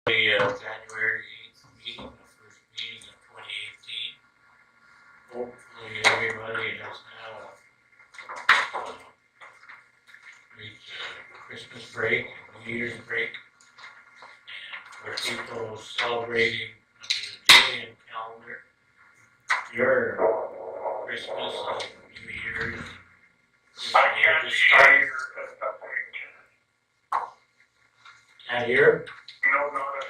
The January 8th meeting, the first meeting of 2018. Hopefully everybody has now reached Christmas break and New Year's break. And for people celebrating under the Julian calendar, your Christmas and New Year's I can't hear a thing. Can't hear? No, not a thing.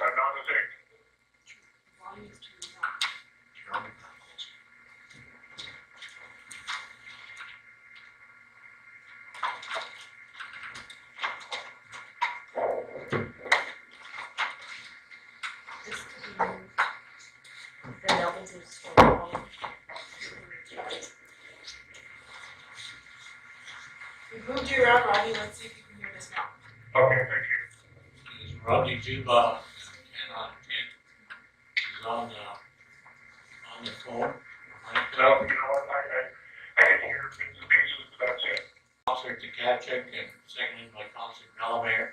We moved you around, Rodney. Let's see if you can hear this now. Okay, thank you. Rodney Juba cannot attend. He's on the phone. No, you know what, I can hear bits and pieces, but that's it. Counselor Tkachuk and seconded by Counselor Bellemare.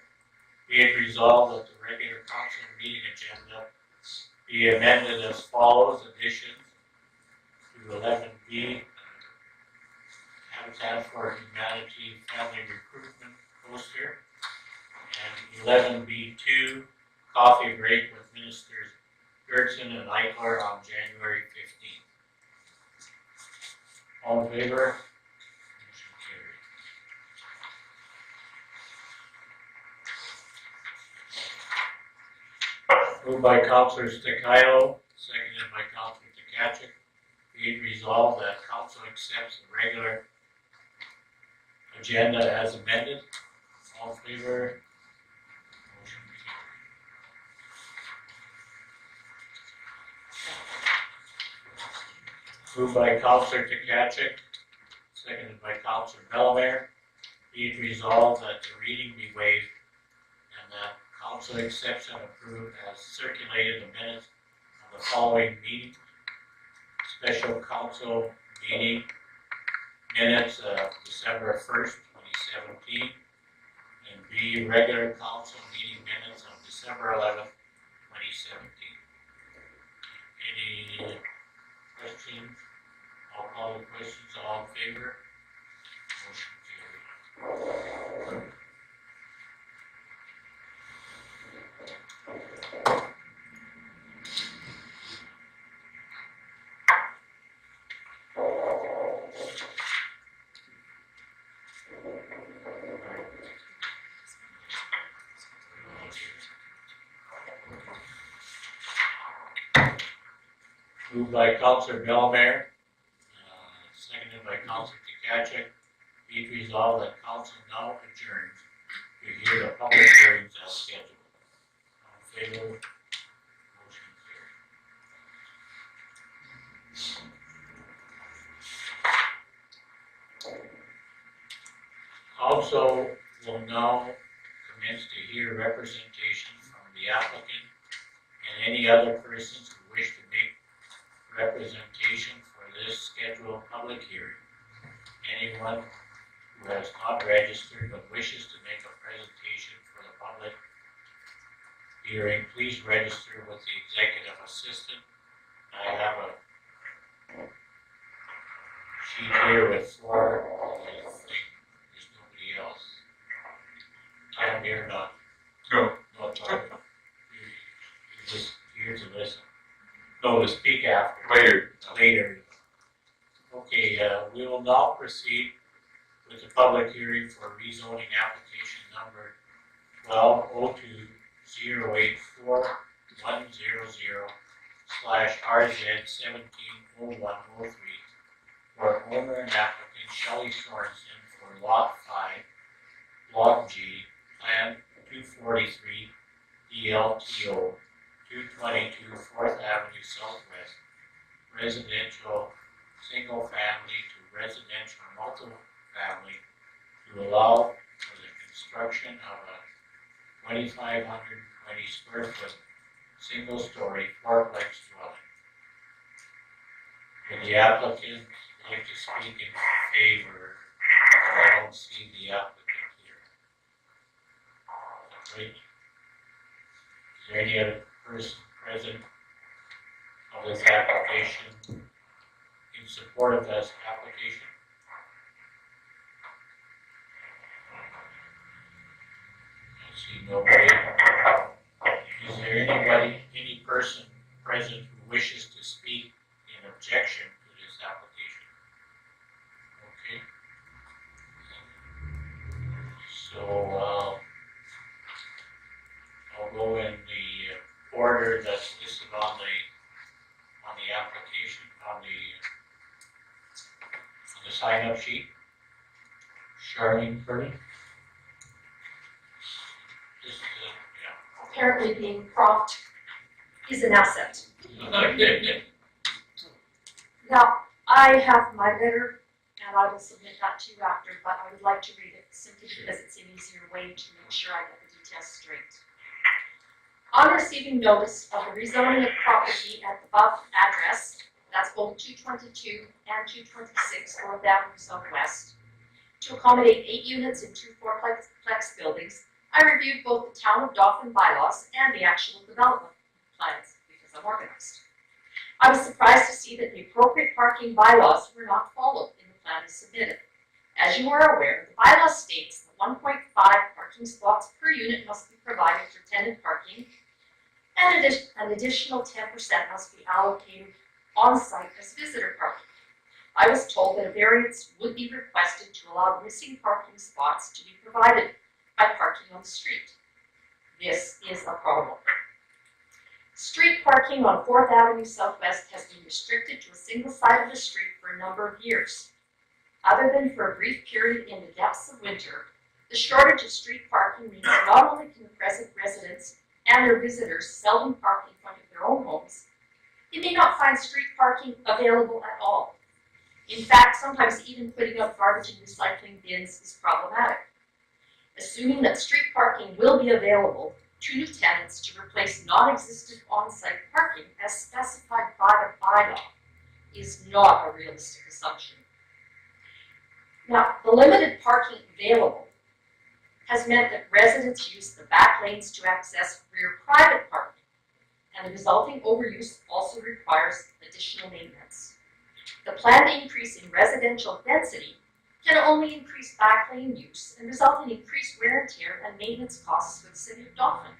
Be it resolved that the regular council meeting agenda be amended as follows: additions to 11B, Habitat for Humanity Family Recruitment poster, and 11B2, coffee break with Ministers Gertson and Eichler on January 15th. All in favor? Motion carried. Moved by Councilor Stakayo, seconded by Councilor Tkachuk. Be it resolved that council accepts the regular agenda as amended. All in favor? Motion carried. Moved by Councilor Tkachuk, seconded by Councilor Bellemare. Be it resolved that the reading be waived and that council accepts and approves as circulated the minutes of the following meeting: special council meeting minutes of December 1st, 2017, and B, regular council meeting minutes of December 11th, 2017. Any questions? I'll call the questions. All in favor? Motion carried. Moved by Councilor Bellemare, seconded by Councilor Tkachuk. Be it resolved that council now adjourns to hear the public hearings as scheduled. All in favor? Motion carried. Council will now commence to hear representation from the applicant and any other persons who wish to make representation for this scheduled public hearing. Anyone who has not registered but wishes to make a presentation for the public hearing, please register with the executive assistant. I have a sheet here with 4. I think there's nobody else. I'm here not. No. Not talking. You're just here to listen. No, to speak after. Later. Okay, we will now proceed with the public hearing for rezoning application number 1202-084-100/RZ170103 for owner and applicant Shelley Sorensen for Lot 5, Block G, Plan 243, DLTO 222 4th Avenue Southwest, residential single family to residential multi-family to allow for the construction of a 2,520 square foot single story fourplex dwelling. Would the applicant like to speak in favor? I don't see the applicant here. Right? there any other person present of this application in support of this application? I see nobody. Is there anybody, any person present who wishes to speak in objection to this application? Okay. So, I'll go in the order that's listed on the application, on the sign-up sheet. Charlene Curry. Just, Apparently being prompt is an asset. yeah. Now, I have my letter, and I will submit that to you after, but I would like to read it simply because it's an easier way to make sure I get the details straight. On receiving notice of the rezoning of property at the above address, that's both 222 and 226 Fourth Avenue Southwest, to accommodate 8 units in 2 fourplex buildings, I reviewed both the Town of Dauphin bylaws and the actual development plans because I'm organized. I was surprised to see that the appropriate parking bylaws were not followed in the plan as submitted. As you are aware, the bylaw states that 1.5 parking spots per unit must be provided for tenant parking, and an additional 10% must be allocated on-site as visitor parking. I was told that a variance would be requested to allow missing parking spots to be provided by parking on the street. This is a problem. Street parking on 4th Avenue Southwest has been restricted to a single side of the street for a number of years. Other than for a brief period in the depths of winter, the shortage of street parking means not only can the present residents and their visitors seldom park in front of their own homes, they may not find street parking available at all. In fact, sometimes even putting up garbage and recycling bins is problematic. Assuming that street parking will be available to new tenants to replace non-existent on-site parking as specified by the bylaw is not a realistic assumption. Now, the limited parking available has meant that residents use the back lanes to access rear private parking, and the resulting overuse also requires additional maintenance. The planned increase in residential density can only increase back lane use and result in increased wear and tear and maintenance costs for the city of Dauphin.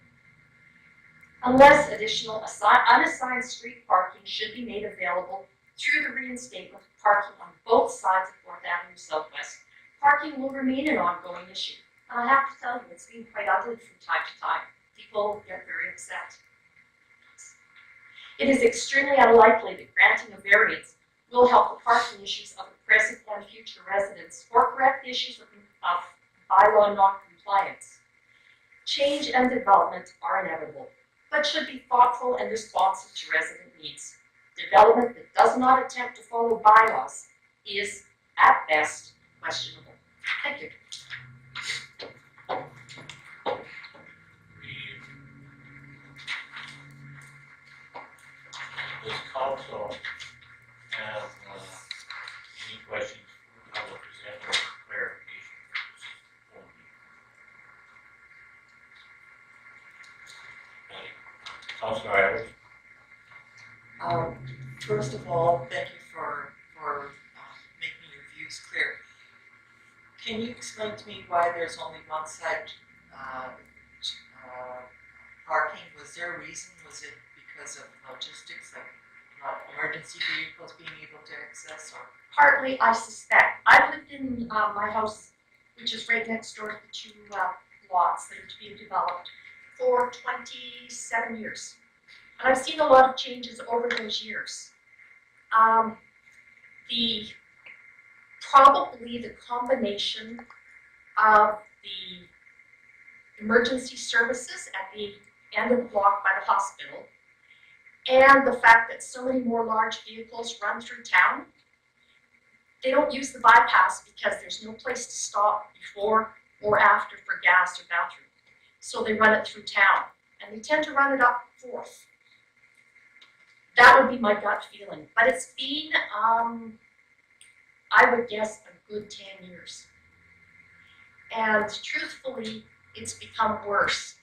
Unless additional unassigned street parking should be made available through the reinstatement of parking on both sides of 4th Avenue Southwest, parking will remain an ongoing issue. And I have to tell you, it's been quite ugly from time to time. People get very upset. It is extremely unlikely that granting a variance will help the parking issues of the present and future residents or correct the issues of bylaw non-compliance. Change and development are inevitable, but should be thoughtful and responsive to resident needs. Development that does not attempt to follow bylaws is, at best, questionable. Thank you. Does council have any questions for the presenter or clarification? Councilor Irish. First of all, thank you for making your views clear. Can you explain to me why there's only one side parking? Was there a reason? Was it because of logistics, like not emergency vehicles being able to access, or? Partly, I suspect. I've lived in my house, which is right next door to the 2 lots that are to be developed, for 27 years. And I've seen a lot of changes over those years. Probably the combination of the emergency services at the end of the block by the hospital and the fact that so many more large vehicles run through town. They don't use the bypass because there's no place to stop before or after for gas or bathroom. So they run it through town, and they tend to run it up 4th. That would be my gut feeling. But it's been, I would guess, a good 10 years. And truthfully, it's become worse.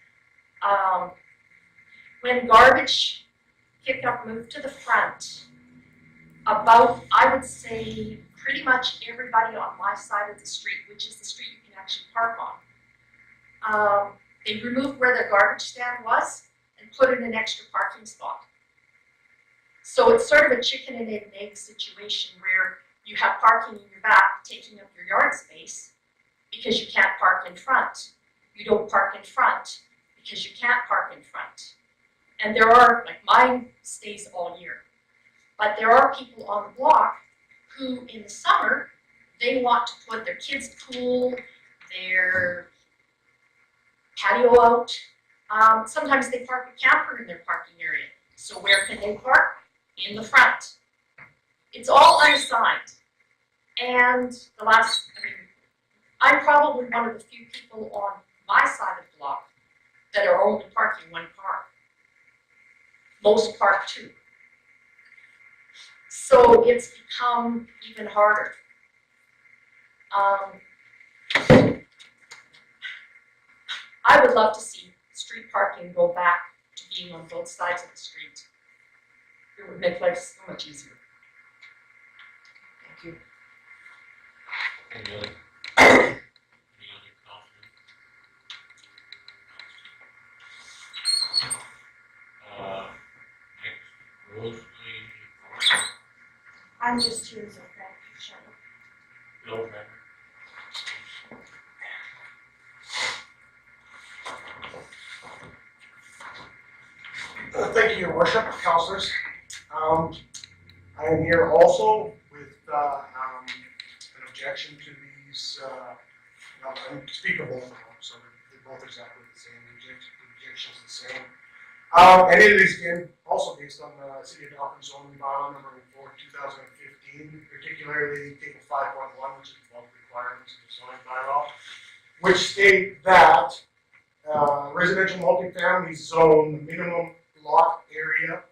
when garbage pickup moved to the front, about, I would say, pretty much everybody on my side of the street, which is the street you can actually park on, they removed where the garbage stand was and put in an extra parking spot. So it's sort of a chicken and egg situation where you have parking in your back taking up your yard space because you can't park in front. You don't park in front because you can't park in front. And there are, like mine stays all year, but there are people on the block who in the summer, they want to put their kids' pool, their patio out. Sometimes they park a camper in their parking area. So where can they park? In the front. It's all unassigned. And I'm probably one of the few people on my side of the block that are only parking one car. Most park two. So it's become even harder. I would love to see street parking go back to being on both sides of the street. It would make life so much easier. Thank you. Any other comments? Next, Rosalie, I'm just here as a friend, Bill Renner. Thank you, Your Worship, councilors. I am here also with an objection to these, I'm speaking of both of them, so they're both exactly the same, the objection's the same. And it is again also based on the City of Dauphin zoning bylaw number 4, 2015, particularly table 5.1, which is the bulk requirements of the zoning bylaw, which state that residential multifamily zone, the minimum lot area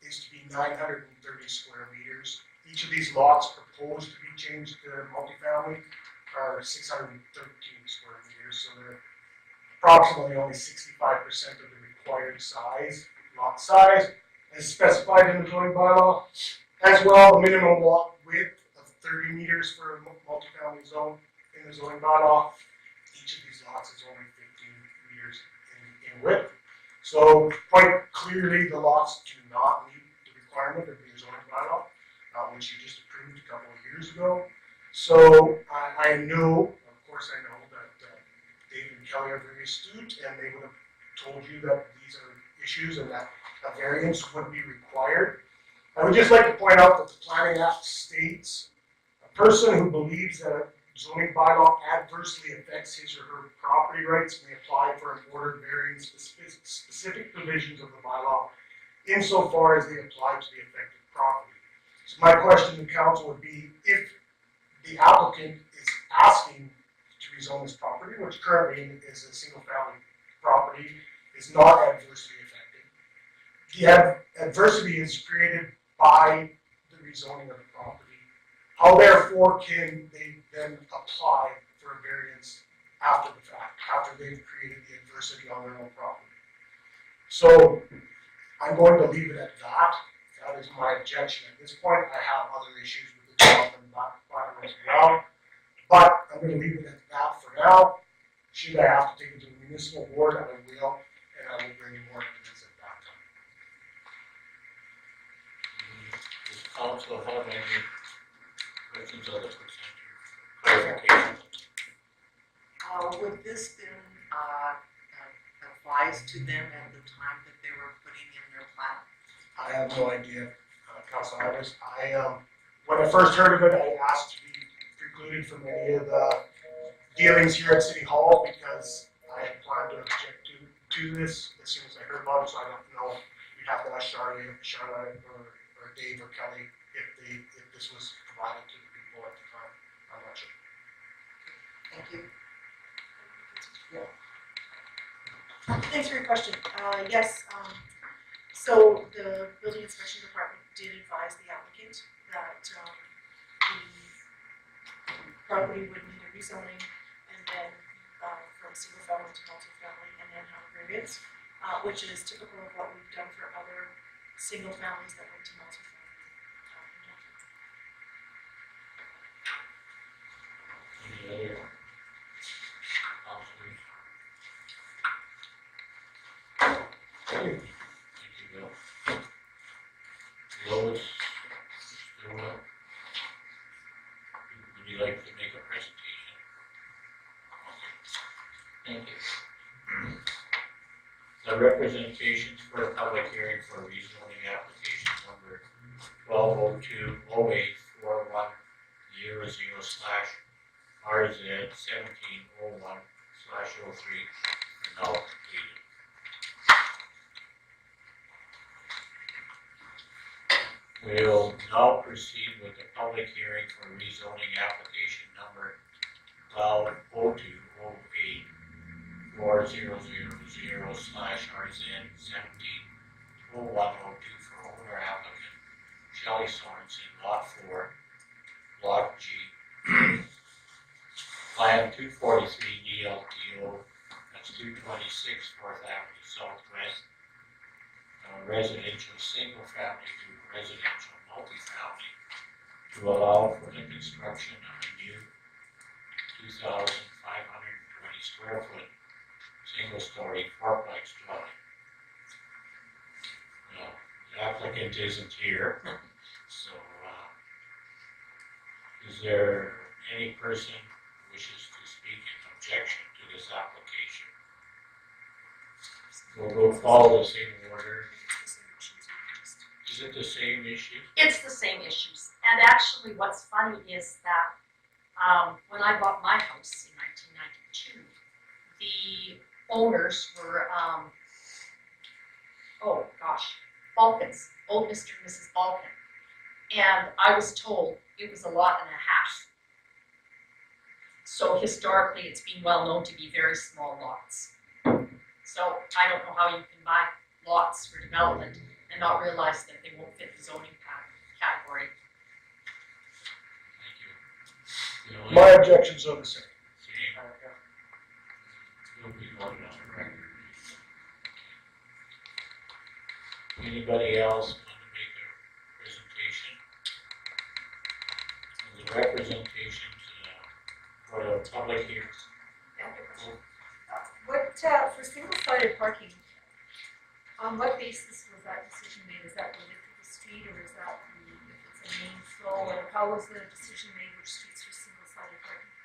is to be 930 square meters. Each of these lots proposed to be changed to multifamily are 613 square meters, so they're approximately only 65% of the required size, lot size, as specified in the zoning bylaw. As well, the minimum lot width of 30 meters for a multifamily zone in the zoning bylaw. Each of these lots is only 15 meters in width. So quite clearly, the lots do not meet the requirement of the zoning bylaw, which you just approved a couple of years ago. So I know, of course I know that Dave and Kelly are very astute, and they would have told you that these are issues and that a variance would be required. I would just like to point out that the Planning Act states a person who believes that a zoning bylaw adversely affects his or her property rights may apply for an ordered variance to specific provisions of the bylaw insofar as they apply to the affected property. So my question to council would be, if the applicant is asking to rezone this property, which currently is a single family property, is not adversely affected, the adversity is created by the rezoning of the property. How therefore can they then apply for a variance after the fact, after they've created the adversity on their own property? So I'm going to leave it at that. That is my objection at this point. I have other issues with the development bylaw as well, but I'm going to leave it at that for now. Should I have to take it to the municipal board, I will, and I will bring more evidence at that time. Does council have any questions of the presenter? Clarification? Would this been advised to them at the time that they were putting in their plan? I have no idea, Council Ivers. When I first heard of it, I asked to be precluded from any of the dealings here at City Hall because I had planned to object to this as soon as I heard about it, so I don't know. You'd have to ask Charlotte or Dave or Kelly if this was provided to the people at the time. I'm not sure. Thank you. Thanks for your question. Yes, so the building inspection department did advise the applicant that the property would need a rezoning and then from single family to multifamily and then have variance. which is typical of what we've done for other single families that went to multifamily. Any other councilors? Thank you, Bill. Lois, still up? Would you like to make a presentation? Okay. Thank you. The representations for a public hearing for rezoning application number 1202-08-410/RZ1701/03 are now completed. We'll now proceed with the public hearing for rezoning application number 1202-08-4000/RZ1701/02 for owner applicant Shelley Sorensen, lot 4, block G. Plan 243 DLTO, that's 226 4th Avenue Southwest. Residential single family to residential multifamily to allow for the construction of a new 2,520 square foot single story fourplex dwelling. Well, the applicant isn't here, so is there any person who wishes to speak in objection to this application? We'll follow the same order. Is it the same issue? It's the same issues. And actually what's funny is that when I bought my house in 1992, the owners were, Balkans, old Mr. and Mrs. Balkan. And I was told it was a lot and a half. So historically, it's been well known to be very small lots. So I don't know how you can buy lots for development and not realize that they won't fit the zoning category. Thank you. My objections are the same. Same. Will be voted on the record. Anybody else want to make a presentation? The representations for the public hearings. What, for single-sided parking, on what basis was that decision made? Is that the width of the street, or is that the, if it's a main flow, or how was the decision made which streets were single-sided parking?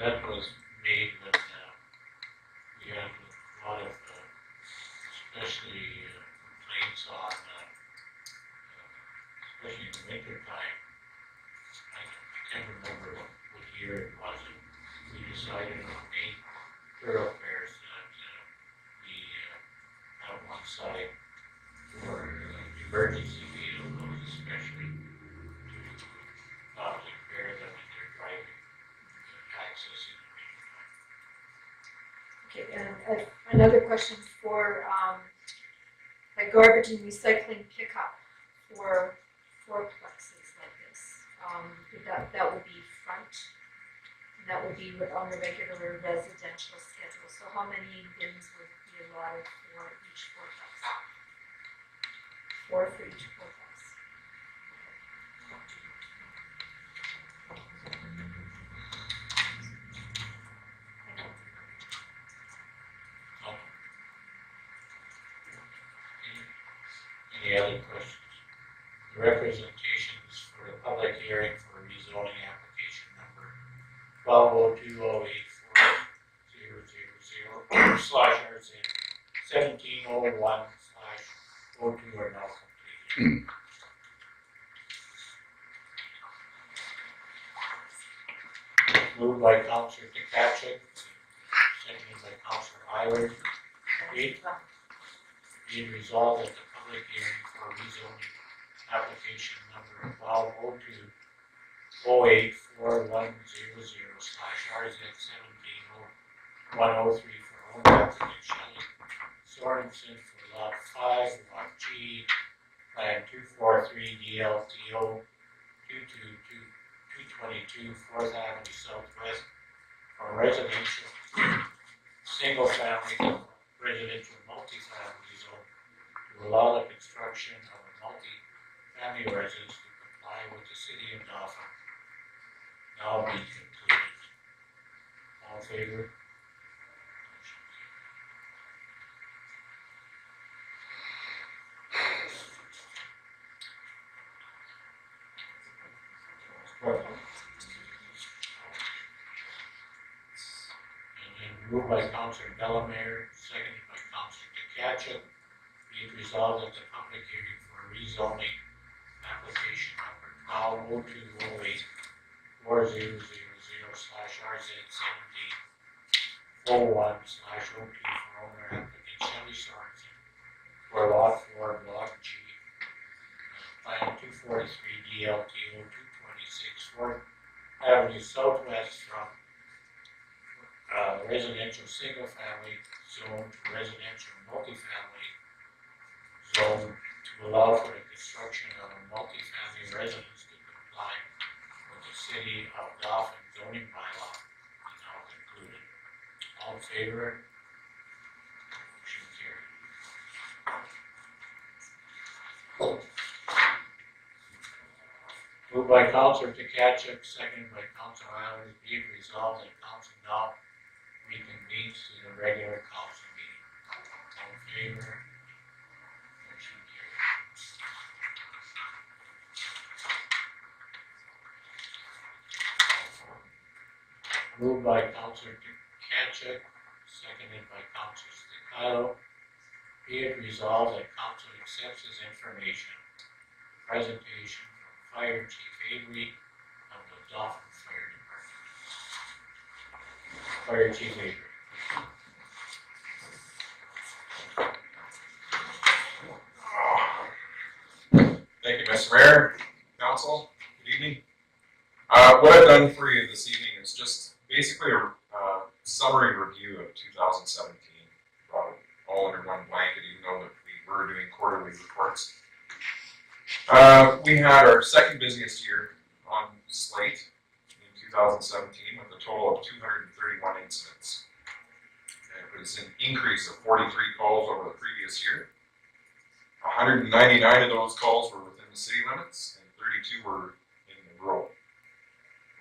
That was made when we had a lot of, especially complaints on, especially in the winter time. I can't remember what year it was. We decided on main thoroughfares that we have one side for emergency vehicles, especially to not impair them in their driving access in the winter time. Okay, and another question for, like garbage and recycling pickup for fourplexes like this. That would be front, and that would be on the regular residential schedule. So how many bins would be allotted for each fourplex? 4 for each fourplex. Any other questions? The representations for the public hearing for rezoning application number 1202-08-4/RZ1701/02 are now completed. Moved by Councilor DeCatchik, seconded by Councilor Hyler. Be it resolved that the public hearing for rezoning application number 1202-08-4100/RZ1701/03 for owner applicant Shelley Sorensen for lot 5, lot G, plan 243 DLTO 222 4th Avenue Southwest for residential single family residential multifamily zone to allow the construction of a multi-family residence to comply with the city of Dauphin. Now be concluded. All in favor? Moved by Councilor Delamere, seconded by Councilor DeCatchup. Be it resolved that the public hearing for rezoning application number 120208-RZ17-01/OP for owner applicant Shelley Sorensen for lot 4, block G, plan 243 DLTO 226 4th Avenue Southwest from residential single-family zone to residential multifamily zone to allow for the construction of a multifamily residence to comply with the city of Dauphin zoning bylaw is now concluded. All in favor? Motion carried. Moved by Councilor DeCatchup, seconded by Councilor Islanders, be it resolved that council now reconvenes to the regular council meeting. All in favor? Motion carried. Moved by Councilor DeCatchup, seconded by Councilor Sticalo. Be it resolved that council accepts as information presentation from Fire Chief Avery of the Dauphin Fire Department. Fire Chief Avery. Thank you, Mr. Mayor, Council, good evening. What I've done for you this evening is just basically a summary review of 2017. Brought it all under one blanket, even though that we were doing quarterly reports. We had our second busiest year on slate in 2017 with a total of 231 incidents. It was an increase of 43 calls over the previous year. 199 of those calls were within the city limits and 32 were in the rural,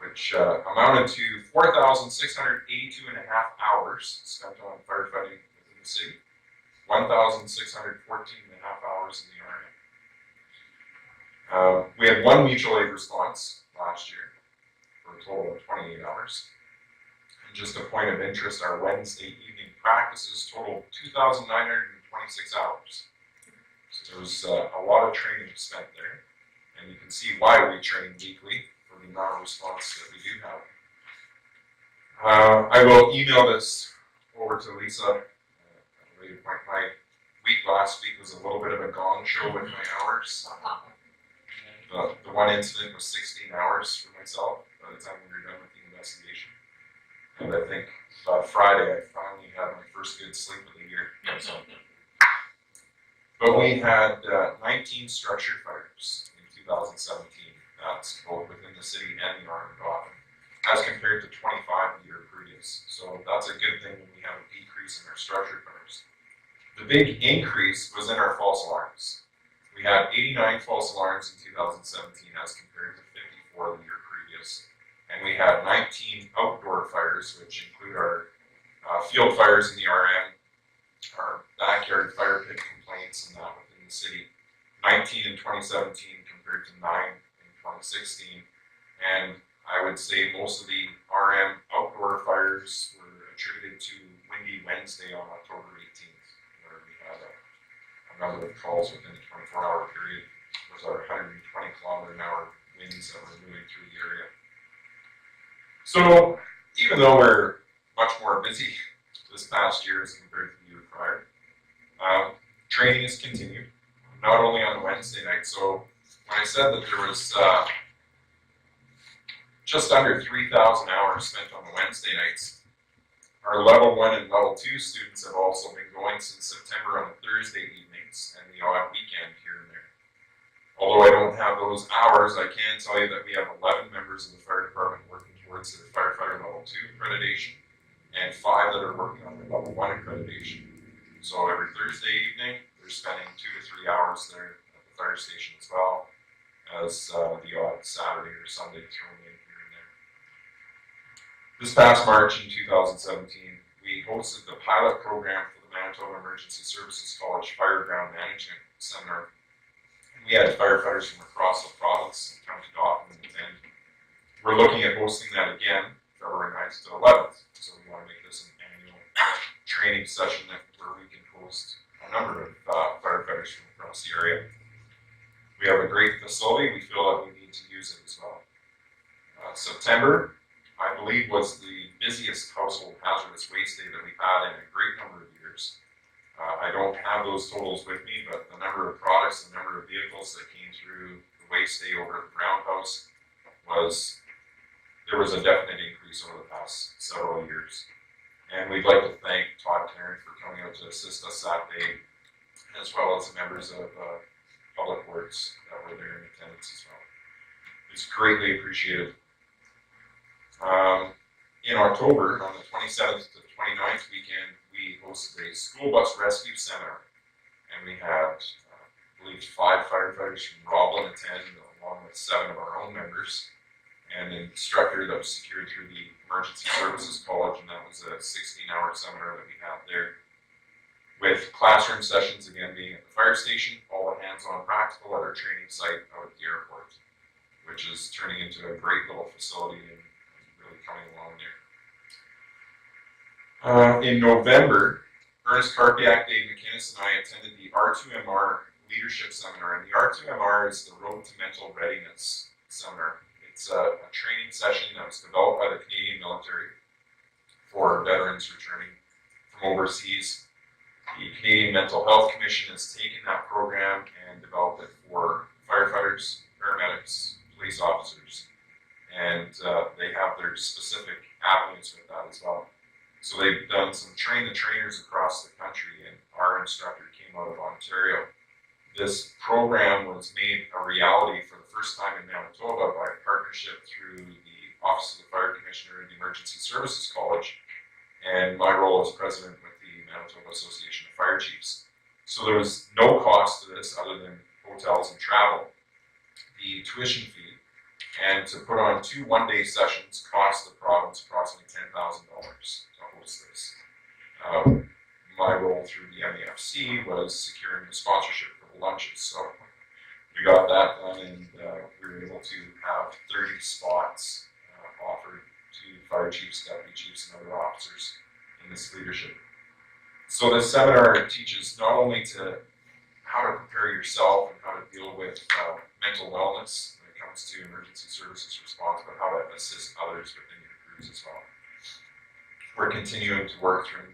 which amounted to 4,682 and a half hours spent on firefighting within the city, 1,614 and a half hours in the RN. We had one mutual aid response last year for a total of 28 hours. And just a point of interest, our Wednesday evening practices totaled 2,926 hours. So there was a lot of training spent there, and you can see why we train weekly for the amount of response that we do have. I will email this over to Lisa at a later point. My week last week was a little bit of a gong show with my hours. The one incident was 16 hours for myself by the time we were done with the investigation. And I think Friday I finally had my first good sleep of the year. So. But we had 19 structure fires in 2017. That's both within the city and the Arm Dauphin, as compared to 25 the year previous. So that's a good thing when we have a decrease in our structure fires. The big increase was in our false alarms. We had 89 false alarms in 2017 as compared to 54 the year previous. And we had 19 outdoor fires, which include our field fires in the RM, our backyard fire pit complaints and that within the city. 19 in 2017 compared to 9 in 2016. And I would say most of the RM outdoor fires were attributed to Windy Wednesday on October 18th, where we had a number of calls within a 24-hour period with our 120 kilometer an hour winds that were moving through the area. So even though we're much more busy this past year as compared to the year prior, training has continued, not only on Wednesday night. So when I said that there was just under 3,000 hours spent on the Wednesday nights, our level 1 and level 2 students have also been going since September on the Thursday evenings and the odd weekend here and there. Although I don't have those hours, I can tell you that we have 11 members of the fire department working towards their firefighter level 2 accreditation and 5 that are working on their level 1 accreditation. So every Thursday evening, they're spending 2 to 3 hours there at the fire station as well as the odd Saturday or Sunday thrown in here and there. This past March in 2017, we hosted the pilot program for the Manitoba Emergency Services College Fireground Management Seminar. We had firefighters from across the province come to Dauphin and attend. We're looking at hosting that again February 9th to 11th. So we want to make this an annual training session where we can host a number of firefighters from across the area. We have a great facility. We feel that we need to use it as well. September, I believe, was the busiest household hazardous waste day that we've had in a great number of years. I don't have those totals with me, but the number of products, the number of vehicles that came through the waste day over at the Roundhouse there was a definite increase over the past several years. And we'd like to thank Todd Tarrant for coming out to assist us that day, as well as the members of Public Works that were there in attendance as well. It's greatly appreciated. In October, on the 27th to 29th weekend, we hosted a school bus rescue seminar. And we had, I believe, 5 firefighters from Roblin attend, along with 7 of our own members, and an instructor that was secured through the Emergency Services College, and that was a 16-hour seminar that we had there. With classroom sessions again being at the fire station, all the hands-on practical at our training site out at the airport, which is turning into a great little facility and really coming along there. In November, Ernest Karpiak, Dave McInnes, and I attended the R2MR Leadership Seminar, and the R2MR is the Road to Mental Readiness Seminar. It's a training session that was developed by the Canadian military for veterans returning from overseas. The Canadian Mental Health Commission has taken that program and developed it for firefighters, paramedics, police officers, and they have their specific avenues with that as well. So they've done some train the trainers across the country, and our instructor came out of Ontario. This program was made a reality for the first time in Manitoba by a partnership through the Office of the Fire Commissioner and the Emergency Services College, and my role as president with the Manitoba Association of Fire Chiefs. So there was no cost to this other than hotels and travel. The tuition fee, and to put on 2 one-day sessions cost the province approximately $10,000 to host this. My role through the MEFC was securing the sponsorship for the lunches, so we got that done, and we were able to have 30 spots offered to fire chiefs, deputy chiefs, and other officers in this leadership. So this seminar teaches not only to how to prepare yourself and how to deal with mental wellness when it comes to emergency services response, but how to assist others within your crews as well. We're continuing to work through the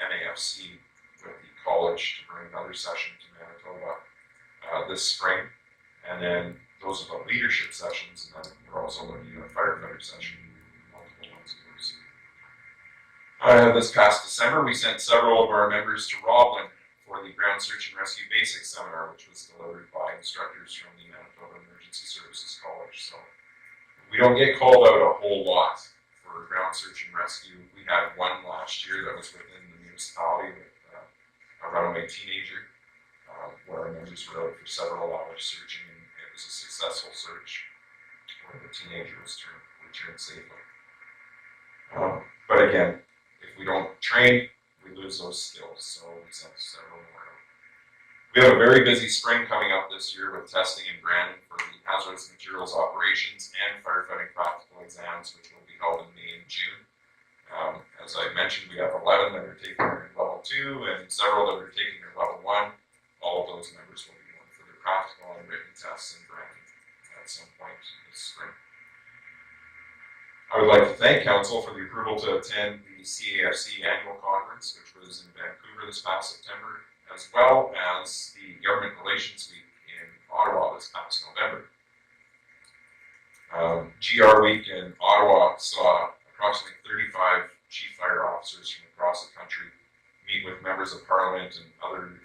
MAFC with the college to bring another session to Manitoba this spring, and then those are the leadership sessions, and then we're also looking at a firefighter session, multiple ones of those. This past December, we sent several of our members to Roblin for the Ground Search and Rescue Basics Seminar, which was delivered by instructors from the Manitoba Emergency Services College. So we don't get called out a whole lot for ground search and rescue. We had one last year that was within the municipality with a runaway teenager, where our members were out for several hours searching, and it was a successful search where the teenager was returned safely. But again, if we don't train, we lose those skills, so we sent several more out. We have a very busy spring coming up this year with testing and branding for the hazardous materials operations and firefighting practical exams, which will be held in May and June. As I mentioned, we have 11 that are taking their level 2 and several that are taking their level 1. All of those members will be going for their practical and written tests and branding at some point this spring. I would like to thank Council for the approval to attend the CAFC annual conference, which was in Vancouver this past September, as well as the Government Relations Week in Ottawa this past November. GR Week in Ottawa saw approximately 35 chief fire officers from across the country meet with members of Parliament and other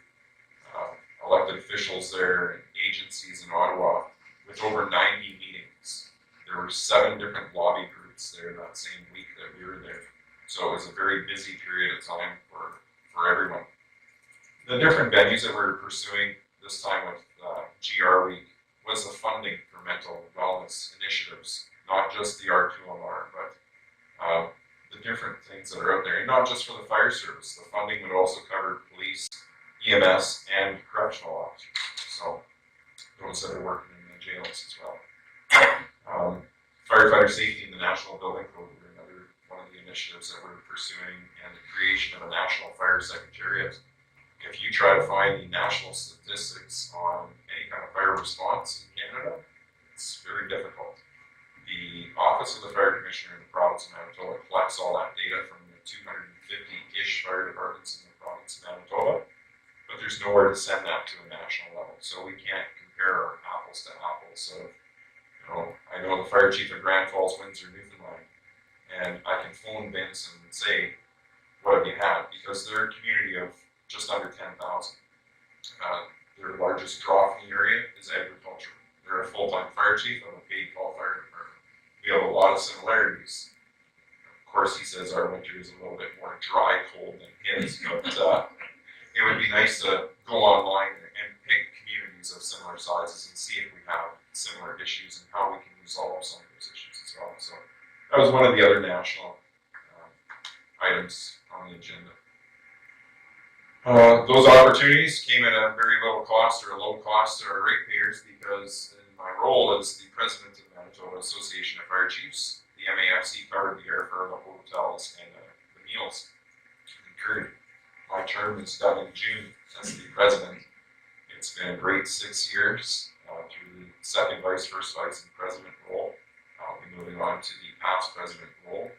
elected officials there and agencies in Ottawa with over 90 meetings. There were 7 different lobby groups there that same week that we were there. So it was a very busy period of time for everyone. The different venues that we're pursuing this time with GR Week was the funding for mental wellness initiatives, not just the R2MR, but the different things that are out there, and not just for the fire service. The funding would also cover police, EMS, and correctional officers. So those that are working in the jails as well. Firefighter safety in the National Building Code were another one of the initiatives that we're pursuing, and the creation of a National Fire Secretariat. If you try to find the national statistics on any kind of fire response in Canada, it's very difficult. The Office of the Fire Commissioner in the province of Manitoba collects all that data from the 250-ish fire departments in the province of Manitoba, but there's nowhere to send that to a national level, so we can't compare our apples to apples. So, I know the fire chief of Grand Falls, Windsor, Newfoundland, and I can phone Vince and say, what have you had? Because they're a community of just under 10,000. Their largest draw from the area is agriculture. They're a full-time fire chief of a paid call fire department. We have a lot of similarities. Of course, he says our winter is a little bit more dry, cold than his, but it would be nice to go online and pick communities of similar sizes and see if we have similar issues and how we can resolve some of those issues as well. So that was one of the other national items on the agenda. Those opportunities came at a very low cost or a low cost to our ratepayers, because in my role as the president of the Manitoba Association of Fire Chiefs, the MAFC covered the airfare, the hotels, and the meals incurred. My term is done in June as the president. It's been a great 6 years through the second vice, first vice, and president role. I'll be moving on to the past president role.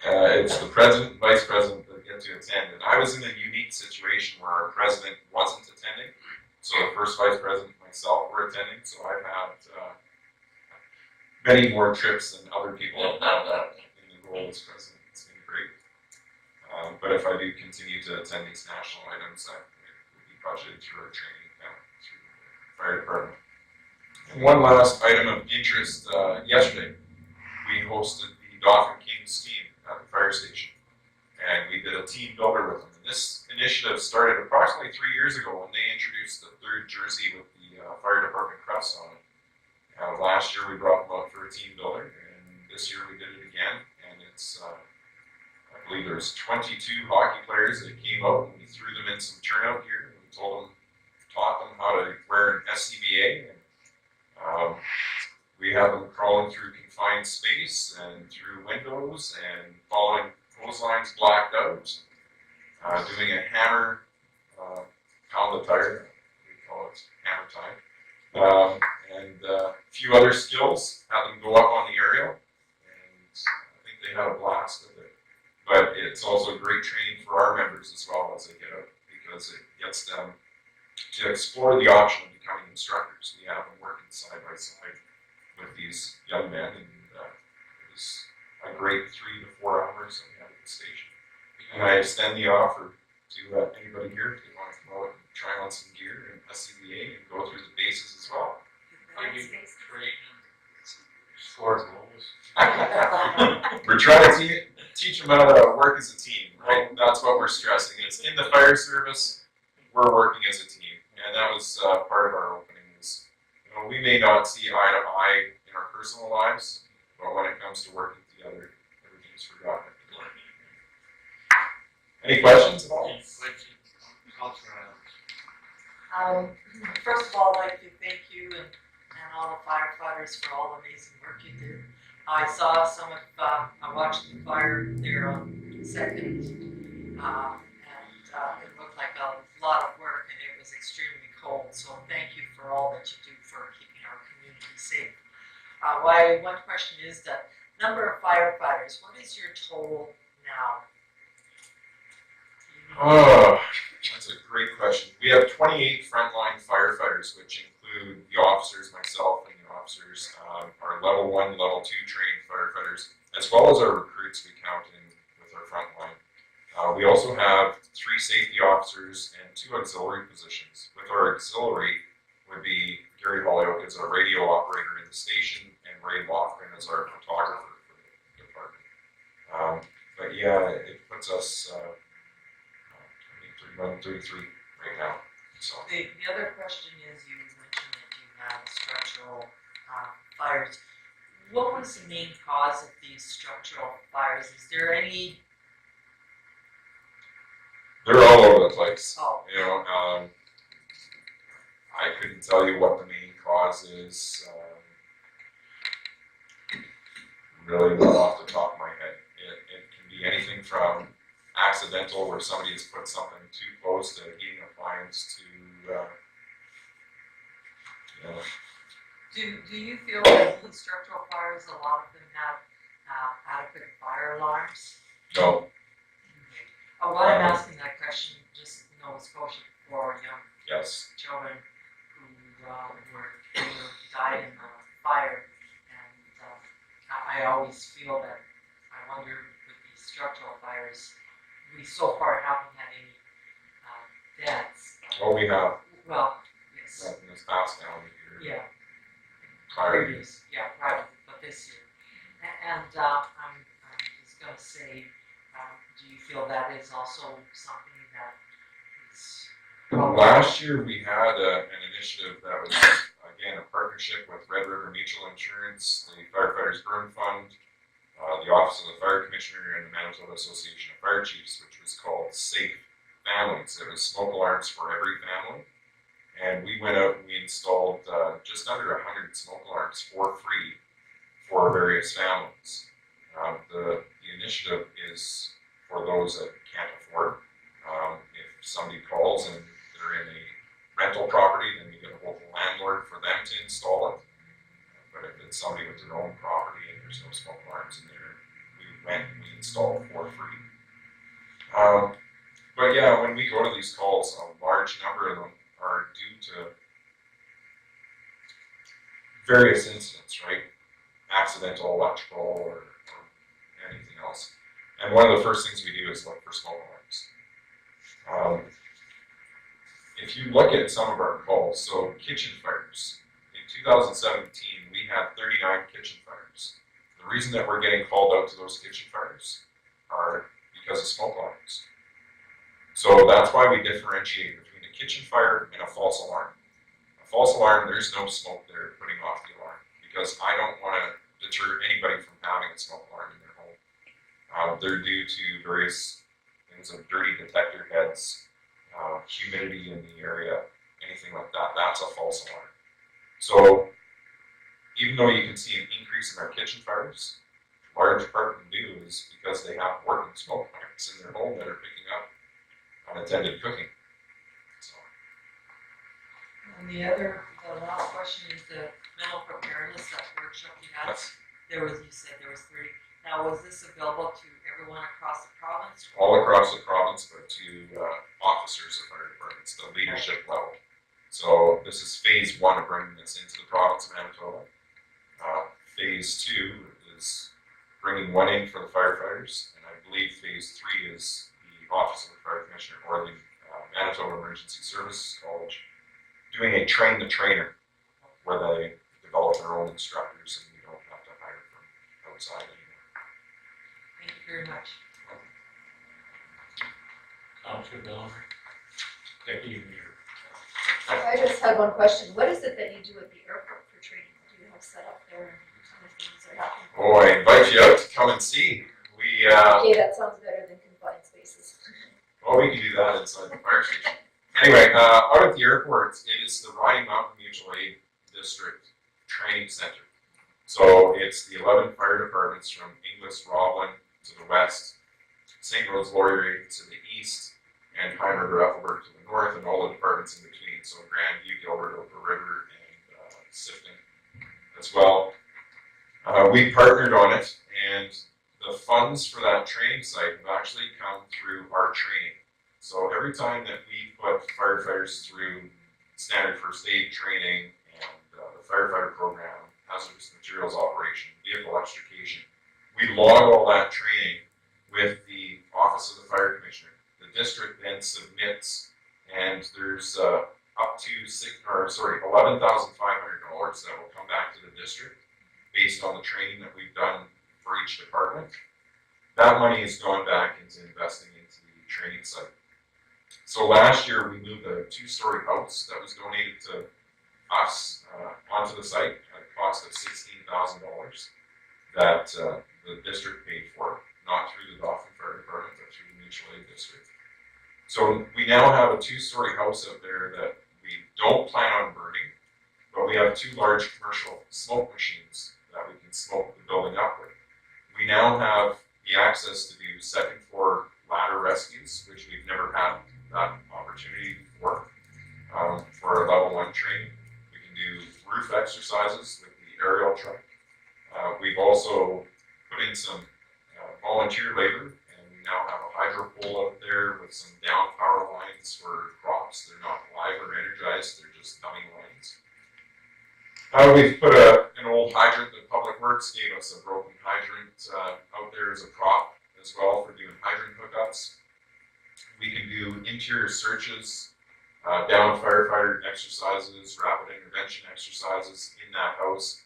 It's the president and vice president that get to attend. And I was in a unique situation where our president wasn't attending. So the first vice president and myself were attending. So I've had many more trips than other people have had in the role as president. It's been great. But if I do continue to attend these national items, that would be budgeted through our training through the fire department. And one last item of interest, yesterday we hosted the Dauphin Kings team at the fire station, and we did a team builder with them. And this initiative started approximately 3 years ago when they introduced the third jersey with the fire department crest on it. Last year we brought them out for a team builder, and this year we did it again. And it's, I believe there's 22 hockey players that came out, and we threw them in some turnout gear, and we taught them how to wear an SCBA. And, we have them crawling through confined space and through windows and following clotheslines blacked out, doing a hammer, pound the tire, we call it hammer time, and a few other skills. Have them go up on the aerial, and I think they had a blast with it. But it's also great training for our members as well as they get out, because it gets them to explore the option of becoming instructors. We have them working side by side with these young men, and it was a great 3 to 4 hours that we had at the station. And I extend the offer to anybody here if they want to come out and try on some gear and SCBA and go through the bases as well. Are you training score goals? We're trying to teach them how to work as a team, right? That's what we're stressing. It's in the fire service, we're working as a team, and that was part of our opening. We may not see eye to eye in our personal lives, but when it comes to working together, everything's forgotten. Any questions at all? First of all, I'd like to thank you and all the firefighters for all the amazing work you do. I saw some of, I watched the fire there on second, and it looked like a lot of work, and it was extremely cold. So thank you for all that you do for keeping our community safe. One question is the number of firefighters. What is your total now? Oh, that's a great question. We have 28 frontline firefighters, which include the officers, myself, and the officers, our level 1, level 2 trained firefighters, as well as our recruits we count in with our frontline. We also have 3 safety officers and 2 auxiliary positions. With our auxiliary would be Gary Hollyoak as our radio operator in the station, and Ray Lofgren as our photographer for the department. But yeah, it puts puts us, 31, 33 right now, so. The other question is, you mentioned that you had structural fires. What was the main cause of these structural fires? Is there any? They're all over the place. Oh, You know, I couldn't tell you what the main cause is. Really not off the top of my head. It can be anything from accidental, where somebody has put something too close to a heating appliance, to do you feel that these structural fires, a lot of them have adequate fire alarms? no, Why I'm asking that question, just in Nova Scotia, for young yes, children who died in the fire, and I always feel that, I wonder, with these structural fires, we so far haven't had any deaths. well, we have Well, yes, nothing that's passed down here. yeah, Prior. previous, yeah, right, but this year. And I'm just gonna say, do you feel that is also something that is? Last year we had an initiative that was, again, a partnership with Red River Mutual Insurance, the Firefighters Burn Fund, the Office of the Fire Commissioner, and the Manitoba Association of Fire Chiefs, which was called Safe Families. It was smoke alarms for every family. And we went out and we installed just under 100 smoke alarms for free for various families. The initiative is for those that can't afford. If somebody calls and they're in a rental property, then you get a local landlord for them to install it. But if it's somebody with their own property and there's no smoke alarms in there, we went and we installed for free. But yeah, when we go to these calls, a large number of them are due to various incidents, right? Accidental electrical or anything else. And one of the first things we do is look for smoke alarms. If you look at some of our calls, so kitchen fires, in 2017 we had 39 kitchen fires. The reason that we're getting called out to those kitchen fires are because of smoke alarms. So that's why we differentiate between a kitchen fire and a false alarm. A false alarm, there's no smoke there putting off the alarm, because I don't want to deter anybody from having a smoke alarm in their home. They're due to various things of dirty detector heads, humidity in the area, anything like that. That's a false alarm. So even though you can see an increase in our kitchen fires, large part of them do is because they have working smoke alarms in their home that are picking up unattended cooking. So. And the last question is the mental preparedness, that workshop you had. Yes. You said there was 30. Now, was this available to everyone across the province? All across the province, but to officers of fire departments, the leadership level. So this is phase 1 of bringing this into the province of Manitoba. Phase 2 is bringing one in for the firefighters, and I believe phase 3 is the Office of the Fire Commissioner or the Manitoba Emergency Services College doing a train the trainer, where they develop their own instructors and you don't have to hire from outside anymore. Thank you very much. Councilor Miller. Deputy Mayor. I just had one question. What is it that you do at the airport for training? What do you have set up there? What kind of things are happening? Oh, I invite you out to come and see. We Okay, that sounds better than confined spaces. well, we can do that inside the fire station. Anyway, out at the airport, it is the Riding Mountain Mutual Aid District Training Center. So it's the 11 fire departments from Inglis, Roblin to the west, St. Rose, Laurier to the east, and Pine River, Ethelbert to the north, and all the departments in between. So Grandview, Gilbert, Oprah River, and Sifton as well. We partnered on it, and the funds for that training site have actually come through our training. So every time that we put firefighters through standard first aid training and the firefighter program, hazardous materials operation, vehicle extrication, we log all that training with the Office of the Fire Commissioner. The district then submits, and there's up to $11,500 that will come back to the district based on the training that we've done for each department. that money is going back into investing into the training site. So last year we moved a 2-story house that was donated to us onto the site at a cost of $16,000 that the district paid for, not through the Dauphin Fire Department, but through the mutual aid district. So we now have a 2-story house out there that we don't plan on burning, but we have 2 large commercial smoke machines that we can smoke the building up with. We now have the access to do 2nd floor ladder rescues, which we've never had that opportunity before. For our level 1 training, we can do roof exercises with the aerial truck. We've also put in some volunteer labor, and we now have a hydro pole out there with some down power lines for crops. They're not live or energized, they're just dummy lines. We've put an old hydrant that Public Works gave us, a broken hydrant out there as a prop as well for doing hydrant hookups. We can do interior searches, down firefighter exercises, rapid intervention exercises in that house.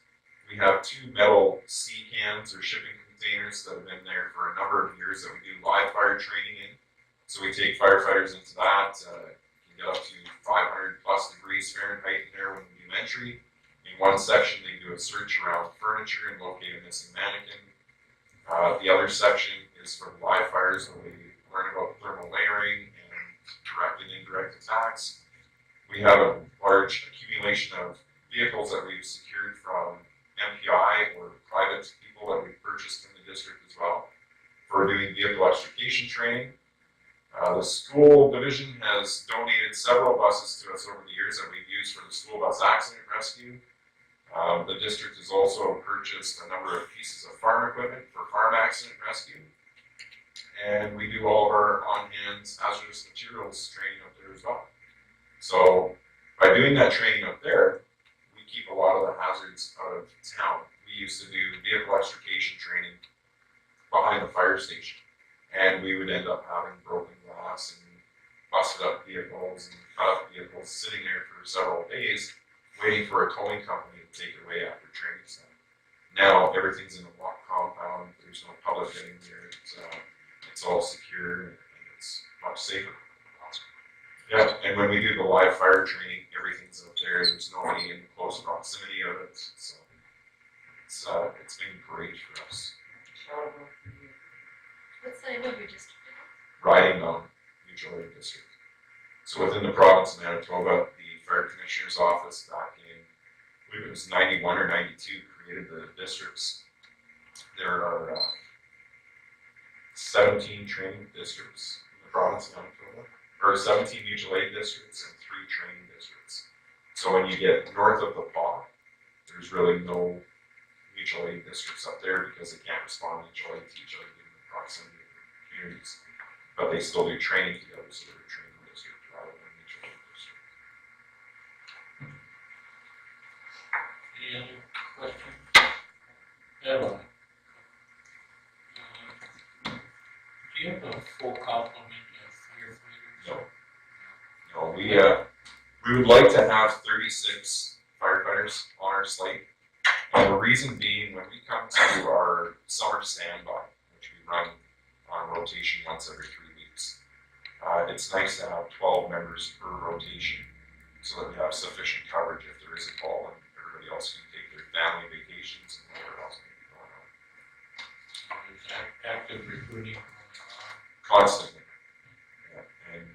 We have 2 metal sea cans or shipping containers that have been there for a number of years that we do live fire training in. So we take firefighters into that. You can get up to 500 plus degrees Fahrenheit in there when we do entry. In one section, they do a search around furniture and locate a missing mannequin. The other section is for live fires where we learn about thermal layering and direct and indirect attacks. We have a large accumulation of vehicles that we've secured from MPI or private people that we've purchased in the district as well for doing vehicle extrication training. The school division has donated several buses to us over the years that we've used for the school bus accident rescue. The district has also purchased a number of pieces of farm equipment for farm accident rescue. And we do all of our on-hand hazardous materials training up there as well. So by doing that training up there, we keep a lot of the hazards out of town. We used to do vehicle extrication training behind the fire station. And we would end up having broken glass and busted up vehicles and cut up vehicles sitting there for several days waiting for a towing company to take it away after training stuff. Now everything's in a locked compound, there's no public getting there, it's all secure and it's much safer. Yeah, and when we do the live fire training, everything's up there, there's nobody in close proximity of it, so it's been great for us. What's the name of your district? Riding on mutual aid district. So within the province of Manitoba, the fire commissioner's office back in, I believe it was 91 or 92, created the districts. There are 17 training districts in the province of Manitoba, or 17 mutual aid districts and 3 training districts. So when you get north of the Paw, there's really no mutual aid districts up there because they can't respond mutual aid to each other given the proximity of their communities. But they still do training together, so they're a training district rather than mutual aid district. Any other questions? Evan? Do you have a full complement of firefighters? No. No, we would like to have 36 firefighters on our slate. And the reason being, when we come to our summer standby, which we run on rotation once every 3 weeks, it's nice to have 12 members per rotation so that we have sufficient coverage if there is a call and everybody else can take their family vacations and whatever else may be going on. There's active recruiting going on. Constantly. Yeah. And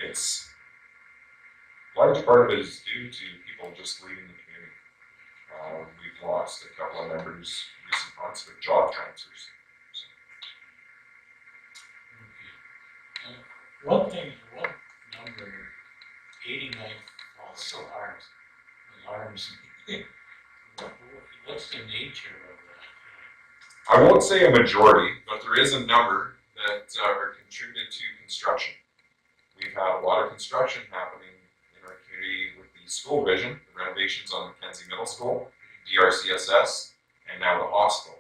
it's large part of it is due to people just leaving the community. We've lost a couple of members recent months with job transfers. So. Okay. One number, 89 false alarms. What's the nature of that? I won't say a majority, but there is a number that are contributed to construction. We've had a lot of construction happening in our community with the school division, the renovations on Mackenzie Middle School, DRCSS, and now the hospital.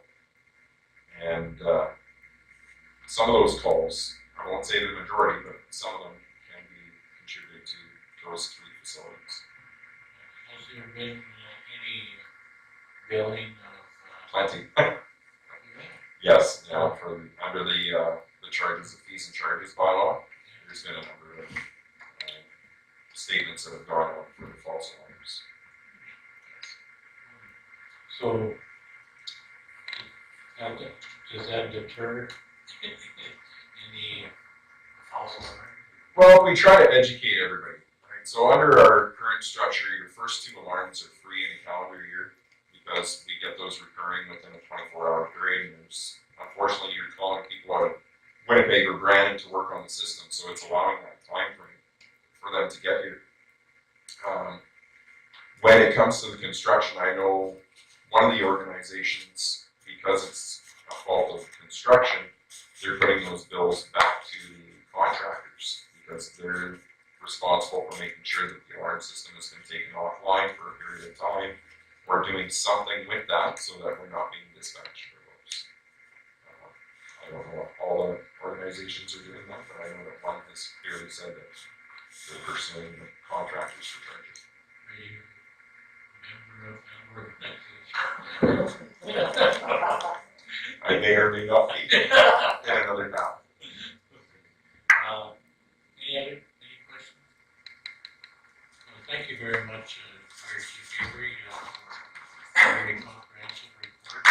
And some of those calls, I won't say the majority, but some of them can be contributed to those 3 facilities. Has there been any billing of? Plenty. Yes, now for, under the charges, the fees and charges bylaw, there's been a number of statements that have gone out for the false alarms. So, does that deter any false alarm? Well, we try to educate everybody, right? So under our current structure, your first 2 alarms are free in a calendar year because we get those recurring within a 24-hour period. And there's, unfortunately, you're calling people out of Winnipeg or Brandon to work on the system, so it's allowing that time frame for them to get here. When it comes to the construction, I know one of the organizations, because it's a fault of construction, they're putting those bills back to the contractors because they're responsible for making sure that the alarm system has been taken offline for a period of time or doing something with that so that we're not being dispatched for those. I don't know if all the organizations are doing that, but I know that one has clearly said that they're pursuing the contractors for charges. Are you a member of that organization? I may or may not be in another town. Any questions? Well, thank you very much, Fire Chief Avery, for a very comprehensive report.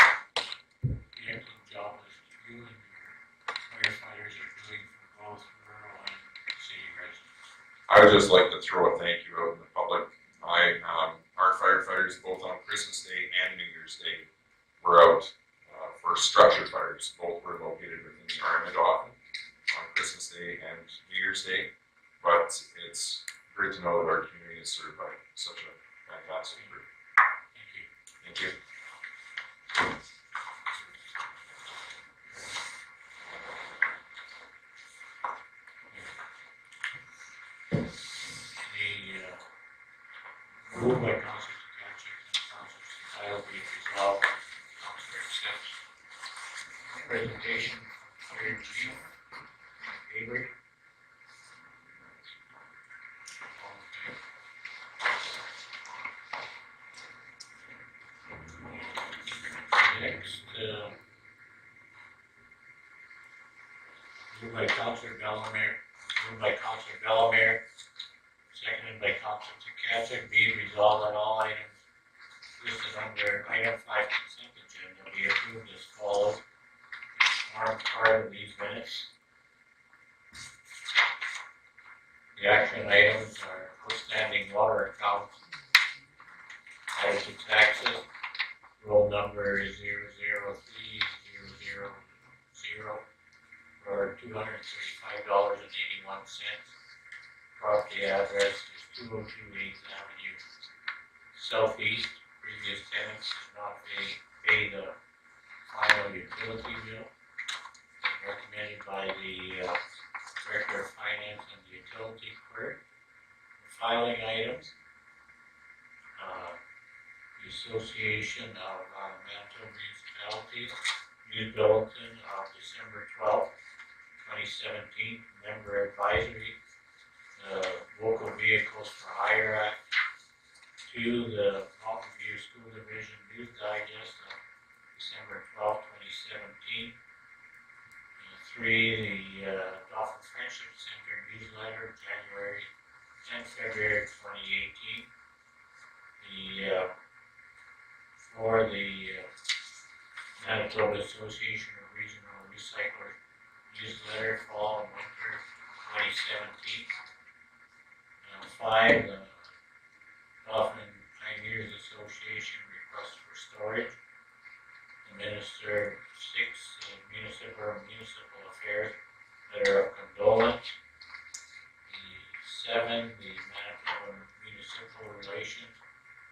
The excellent job that you and your firefighters are doing for both rural and city residents. I would just like to throw a thank you out in the public. Our firefighters, both on Christmas Day and New Year's Day, were out for structure fires. Both were located within the Army Dauphin on Christmas Day and New Year's Day. But it's great to know that our community is served by such a fantastic group. Thank you. Thank you. Moved by Councilor Tkachuk and Councilor Style be it resolved, Councilor accepts presentation from Fire Chief Avery. Next, moved by Councilor Bellemare, seconded by Councilor Tkachuk, be it resolved that all items listed under item 5 consent agenda be approved as follows. Form part of these minutes. The action items are outstanding water accounts, added to taxes, roll number is 003000 for $235.81. Property address is 202 8th Avenue Southeast. Previous tenants did not pay the final utility bill. Recommended by the Director of Finance and the Utility Clerk. The filing items. The Association of Manitoba Municipalities, News Bulletin of December 12th, 2017, Member Advisory. The Local Vehicles for Hire Act. 2, the Mountain View School Division News Digest of December 12th, 2017. 3, the Dauphin Friendship Center newsletter, January and February 2018. The 4, the Manitoba Association of Regional Recyclers newsletter, fall and winter 2017. 5, the Dauphin Pioneers Association request for storage. The Minister 6, municipal affairs letter of condolence. The 7, the Manitoba Municipal Relations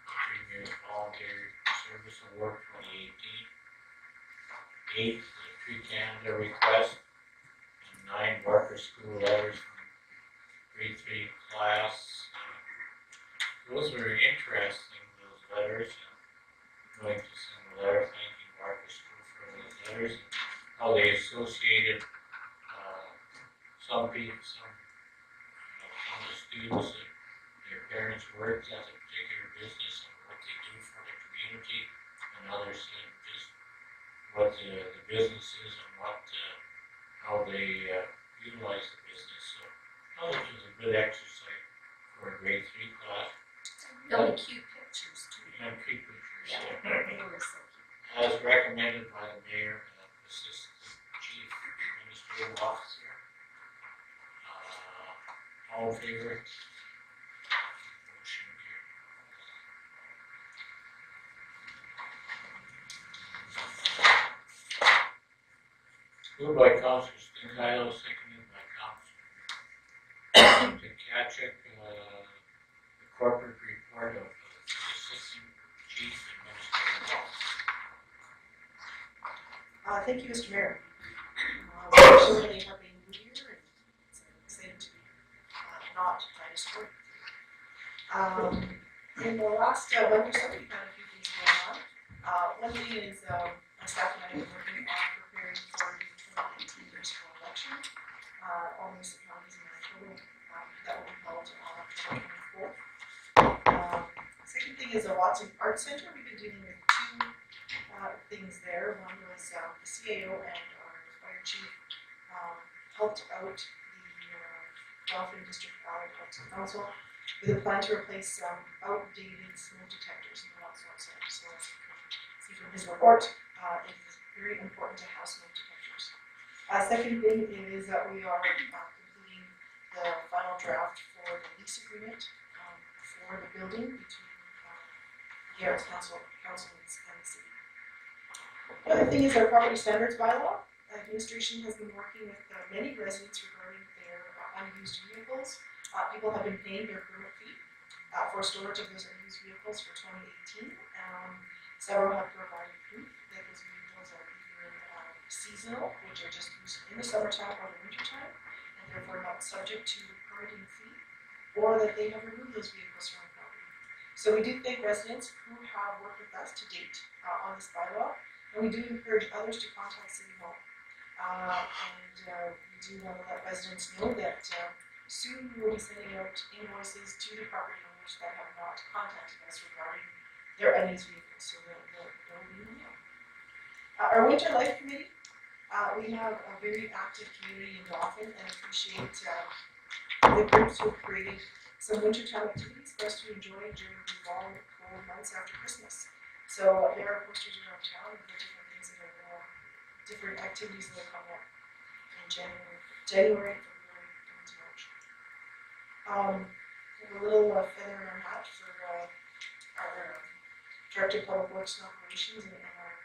Premier Volunteer Service Award 2018. 8, the Tree Canada request. And 9, Barker School letters from grade 3 class. Those were interesting, those letters. I'm going to send a letter thanking Barker School for those letters. How they associated some of the students that their parents worked at a particular business and what they do for the community, and others said just what the businesses and what, how they, utilize the business, so I thought this was a good exercise for a grade 3 class. Really cute pictures too. And creep pictures, Yeah, yeah. they were so cute. As recommended by the mayor and assistant chief administrative officer. All in favor? Motion carried. Moved by Councilor Stinkhail, seconded by Councilor Kachuk, the corporate report of the assistant chief administrative officer. Thank you, Mr. Mayor. We're really happy to be here and excited to not try to support. In the last month or so, we've had a few things going on. One thing is my staff and I have been working on preparing for the 2018 municipal election. All municipalities in Manitoba that will be held on October 24th. Second thing is the Watson Arts Center. We've been dealing with two things there. One was the CAO and our fire chief helped out the Dauphin District Allied Council with a plan to replace outdated smoke detectors in the Watson Arts Center. So as you can see from his report, it is very important to have smoke detectors. Second thing is that we are completing the final draft for the lease agreement for the building between Garrett's Council and the city. The other thing is our property standards bylaw. Administration has been working with many residents regarding their unused vehicles. People have been paying their permit fee for storage of those unused vehicles for 2018. Several have provided proof that those vehicles are either seasonal, which are just used in the summertime or the wintertime, and therefore not subject to the permitting fee, or that they have removed those vehicles from the property. So we do thank residents who have worked with us to date on this bylaw, and we do encourage others to contact City Hall. We do want to let residents know that soon we will be sending out invoices to the property owners that have not contacted us regarding their unused vehicles, so they'll be in the mail. Our Winter Life Committee, we have a very active community in Dauphin and appreciate the groups who have created some wintertime activities for us to enjoy during the long, cold months after Christmas. So there are posters around town of the different things that are different activities that are coming up in January, February, into March. We have a little feather in our hat for our Director of Public Works and Operations and our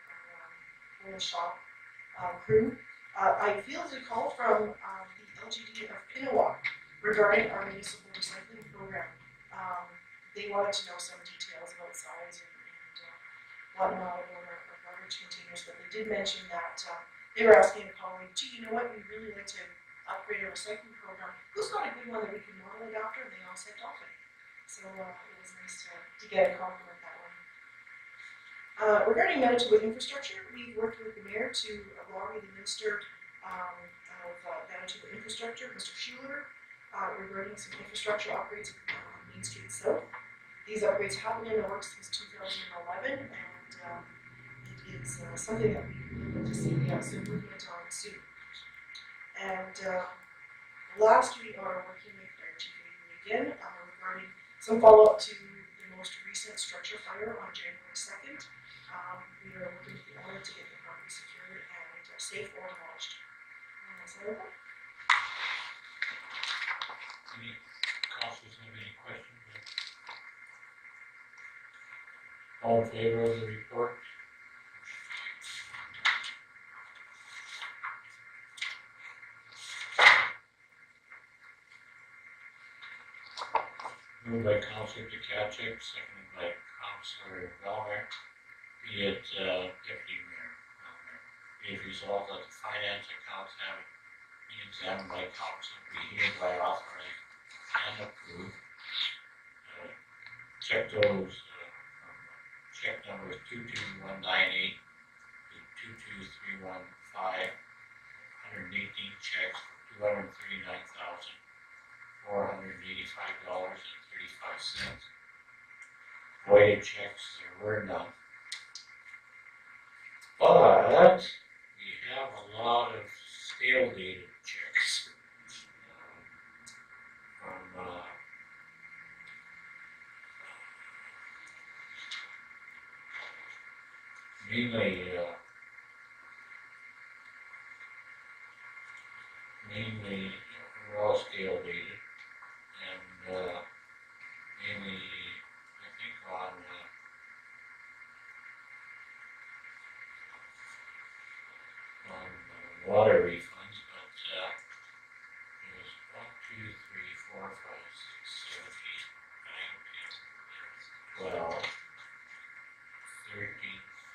whole shop crew. I fielded a call from the LGD of Pinawa regarding our municipal recycling program. They wanted to know some details about size and whatnot about our garbage containers, but they did mention that they were asking a colleague, gee, you know what, we'd really like to upgrade our recycling program. Who's got a good one that we can model it after? And they all said Dauphin. So it was nice to get a compliment that one. Regarding Manitoba infrastructure, we've worked with the mayor to lobby the minister of Manitoba infrastructure, Mr. Schuler, regarding some infrastructure upgrades on Main Street South. These upgrades have been in the works since 2011, and it is something that we need to see some movement on soon. And last we are working with our chief again regarding some follow-up to the most recent structure fire on January 2nd. We are working with the owner to get the property secured and safe or demolished. And that's everything. Any councilors have any questions? All in favor of the report? Moved by Councilor Kachuk, seconded by Councilor Bellmer. Be it Deputy Mayor Bellmer. Be it resolved that the finance accounts have been examined by council, be hereby authorized and approved. Check those check numbers 22198 to 22315, 118 checks for $239,485.35. Voided checks, there were none. But we lot of stale dated checks. From, mainly, we're all stale dated, and, mainly, I think on, water refunds, but, it was 1, 2, 3, 4, 5, 6, 7, 8, 9, 10, 12, 13,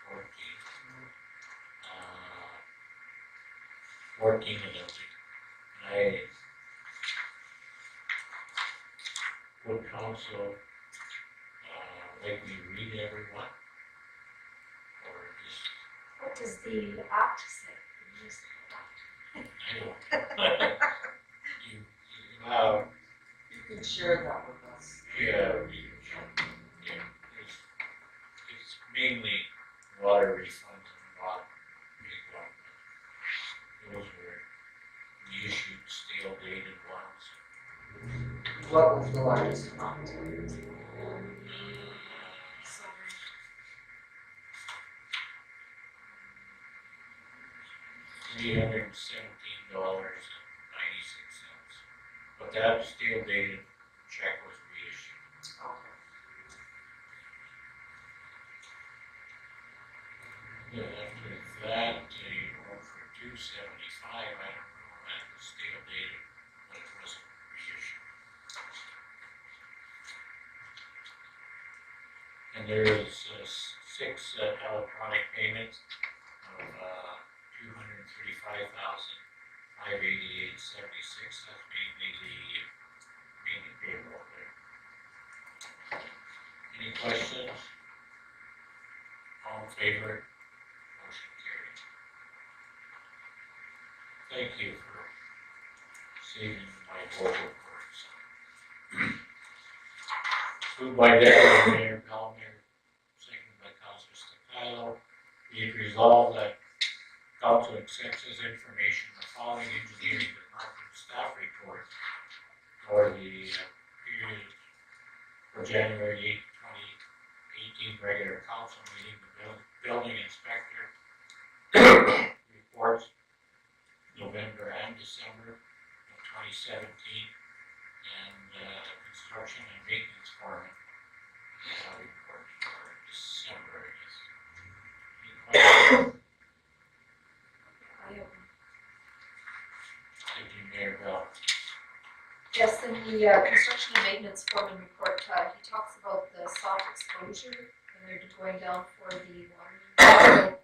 14. 14 of those. I would counsel, like we read every one, or just, What does the act say? The municipal act? I don't. You, You can share that with us. yeah, it's mainly water refunds and not big one. Those were reissued stale dated ones. What was the largest amount? $317.96. But that stale dated check was reissued. Okay. Then after that, you went for $275. I don't know, that was stale dated, but it wasn't reissued. And there is 6 electronic payments of $235,588.76. That's mainly payroll there. Any questions? All in favor? Motion carried. Thank you for saving my vocal cords. Moved by Deputy Mayor Bellmer, seconded by Councilor Staccato. Be it resolved that Council accepts as information the following engineering department staff report for the period for January 8, 2018 regular council meeting. The building inspector reports November and December of 2017, and construction and maintenance foreman report for December, I guess. Any questions? Deputy Mayor Bell. Yes, in the construction and maintenance foreman report, he talks about the soft exposure, and they're going down for the water main.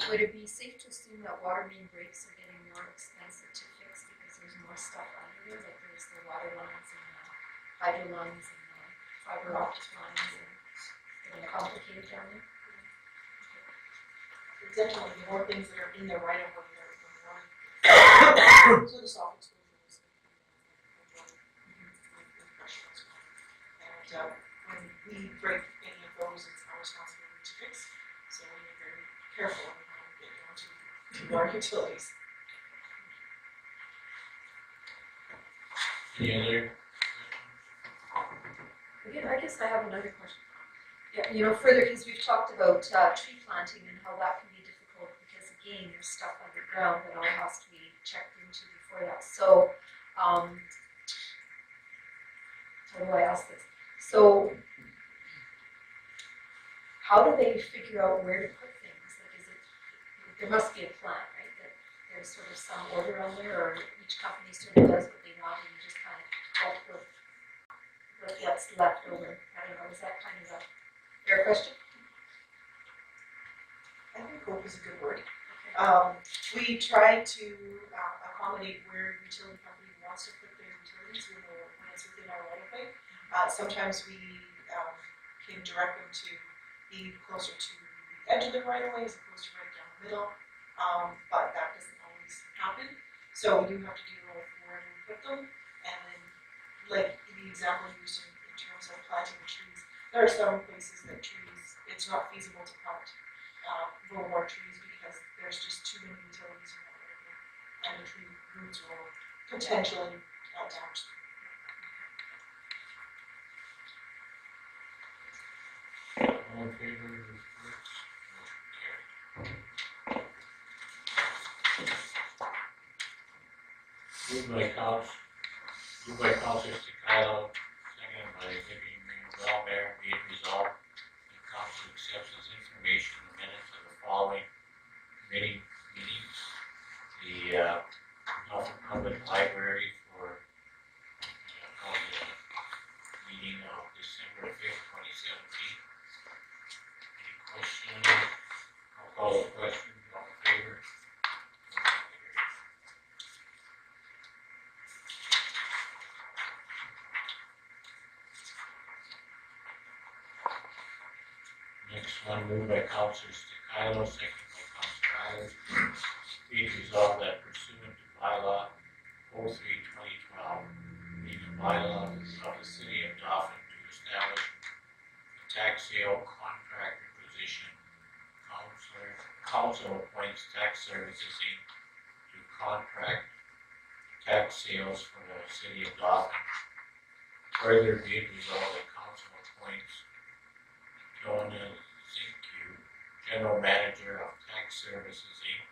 Would it be safe to assume that water main breaks are getting more expensive to fix because there's more stuff under there, like there's the water lines and the hydro lines and the fiber optic lines, and getting complicated down there? There's definitely more things that are in the right of way that are going on. So the soft exposure is pressure as well. And when we break any of those, it's our responsibility to fix. So we are very careful on how we get down to our utilities. Any other? Again, I guess I have another question. Yeah, you know, further, because we've talked about tree planting and how that can be difficult because again, there's stuff underground that all has to be checked into before that. So, how do I ask this? So, how do they figure out where to put things? Like, is it, there must be a plan, right? That there's sort of some order on there, or each company sort of does what they want and you just kind of help with what's left over. I don't know, is that kind of a fair question? I think hope is a good word. Okay. We try to accommodate where utility company wants to put their utilities when it's within our right of way. Sometimes we can direct them to be closer to the edge of the right of way as opposed to right down the middle, but that doesn't always happen. So we do have to deal with where we put them, and then, like the example used in terms of planting the trees, there are some places that trees, it's not feasible to plant more trees because there's just too many utilities in that area. And the tree roots will potentially damage them. All in favor of the reports? Motion carried. Moved by Councilor Staccato, seconded by Deputy Mayor Belbear, be it resolved that council accepts as information the minutes of the following committee meetings. The Dauphin Public Library for the meeting of December 5th, 2017. Any questions? I'll call the question. All in favor? Next one, moved by Councilor Staccato, seconded by Councilor Island. Be it resolved that pursuant to bylaw 03/2012, being a bylaw of the city of Dauphin to establish a tax sale contractor position, council appoints tax services Inc. to contract tax sales for the city of Dauphin. Further, be it resolved that council appoints Donna Zinke, General Manager of Tax Services Inc.,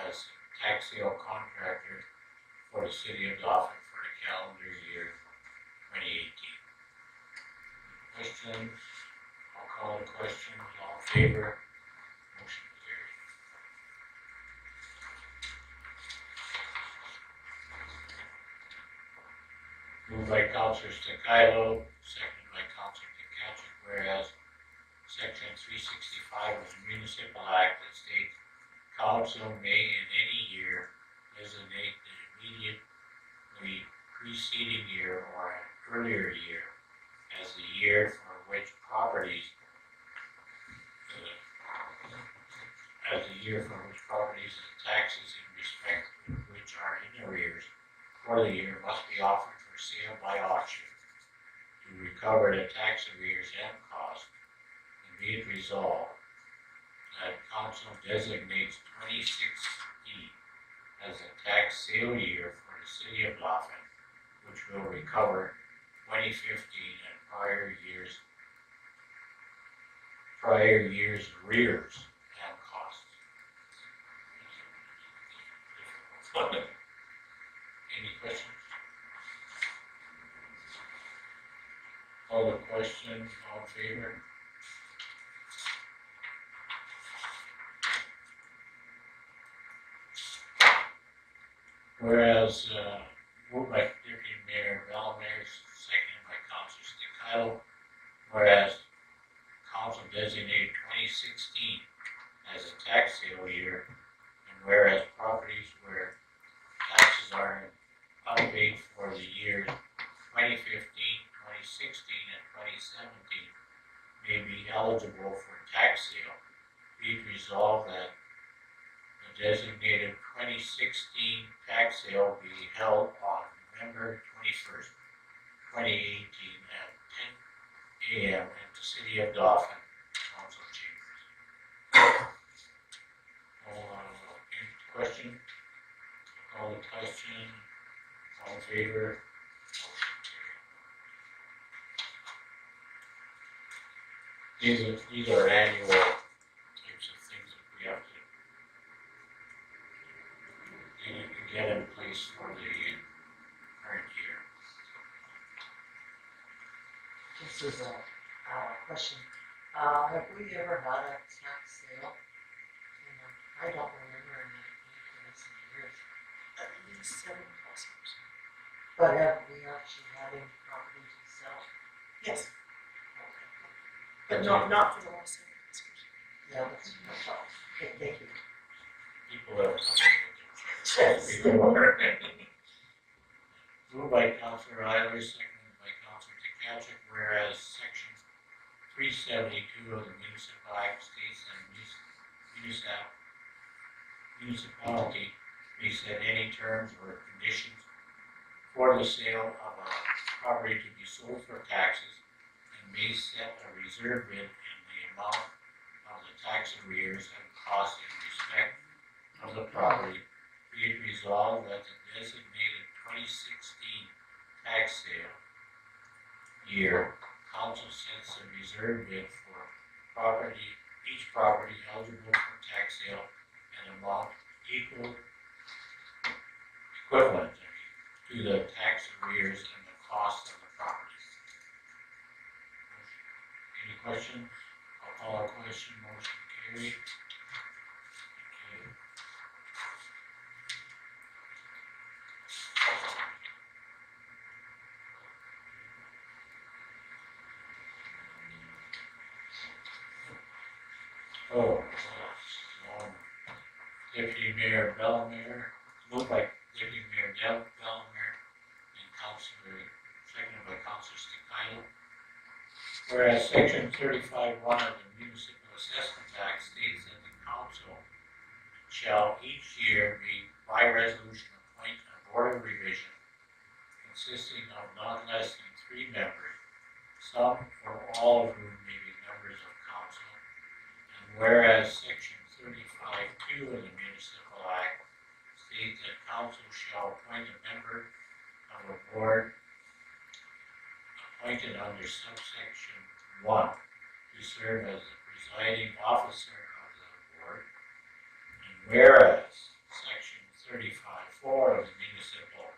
as tax sale contractor for the city of Dauphin for the calendar year 2018. Questions? I'll call the question. All in favor? Motion carried. Moved by Councilor Staccato, seconded by Councilor Tkaczyk, whereas Section 365 of the Municipal Act that states council may in any year designate the immediately preceding year or an earlier year as the year for which properties and taxes in respect of which are in arrears for the year must be offered for sale by auction to recover the tax arrears and costs. And be it resolved that council designates 2016 as a tax sale year for the city of Dauphin, which will recover 2015 and prior years arrears and costs. Any questions? Call the question, all in favor? Whereas, moved by Deputy Mayor Bellemare, seconded by Councilor Staccato, whereas council designated 2016 as a tax sale year, and whereas properties where taxes are unpaid for the years 2015, 2016, and 2017 may be eligible for tax sale, be it resolved that the designated 2016 tax sale be held on November 21st, 2018 at 10 a.m. at the City of Dauphin Council Chambers. Any question? Call the question. All in favor? These are annual types of things that we have to get in place for the current year. This is a question. Have we ever had a tax sale? I don't remember in recent years. At least 7 customers. But have we actually had any property to sell? Yes, but not for the last 7 customers. Yeah, that's all. Okay, thank you. People have come in with their checks before. Moved by Councilor Riley, seconded by Councilor Tkaczyk, whereas Section 372 of the Municipal Act states that municipality may set any terms or conditions for the sale of a property to be sold for taxes and may set a reserve bid in the amount of the tax arrears and costs in respect of the property, be it resolved that the designated 2016 tax sale year, council sets a reserve bid for each property eligible for tax sale an amount equivalent to the tax arrears and the cost of the property. Any questions? I'll call a question, motion carried. Okay. Oh, Deputy Mayor Bellemare, moved by Deputy Mayor Bellemare and seconded by Councilor Stefano. Whereas Section 35(1) of the Municipal Assessment Act states that the council shall each year by resolution appoint a board of revision consisting of not less than 3 members, some or all of whom may be members of council. And whereas Section 35(2) of the Municipal Act states that council shall appoint a member of a board appointed under subsection 1 to serve as the presiding officer of the board. And whereas Section 35(4) of the Municipal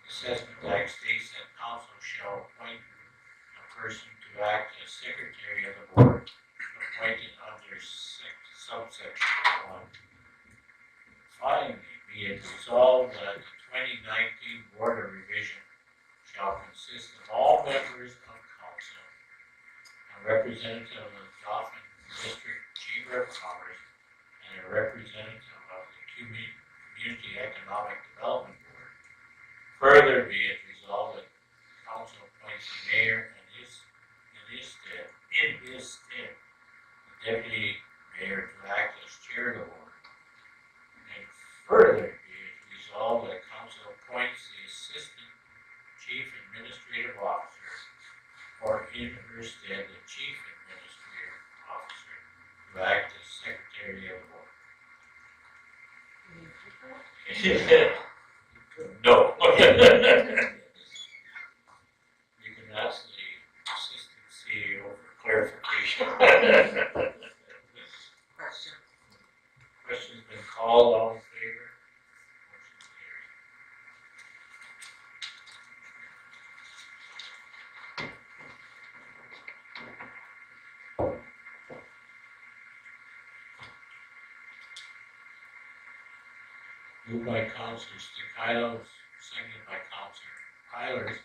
Assessment Act states that council shall appoint a person to act as secretary of the board appointed under subsection 1. Finally, be it resolved that the 2019 Board of Revision shall consist of all members of council, a representative of the Dauphin District Chamber of Commerce, and a representative of the Community Economic Development Board. Further, be it resolved that the council appoints the mayor in his stead, the deputy mayor to act as chair of the board. And further, be it resolved that council appoints the assistant chief administrative officer, or in her stead, the chief administrative officer, to act as secretary of the board. No. You can ask the assistant CEO for clarification. Question. Question's been called, all in favor? Motion carried. Moved by Councilor Stefano, seconded by Councilor Eilers.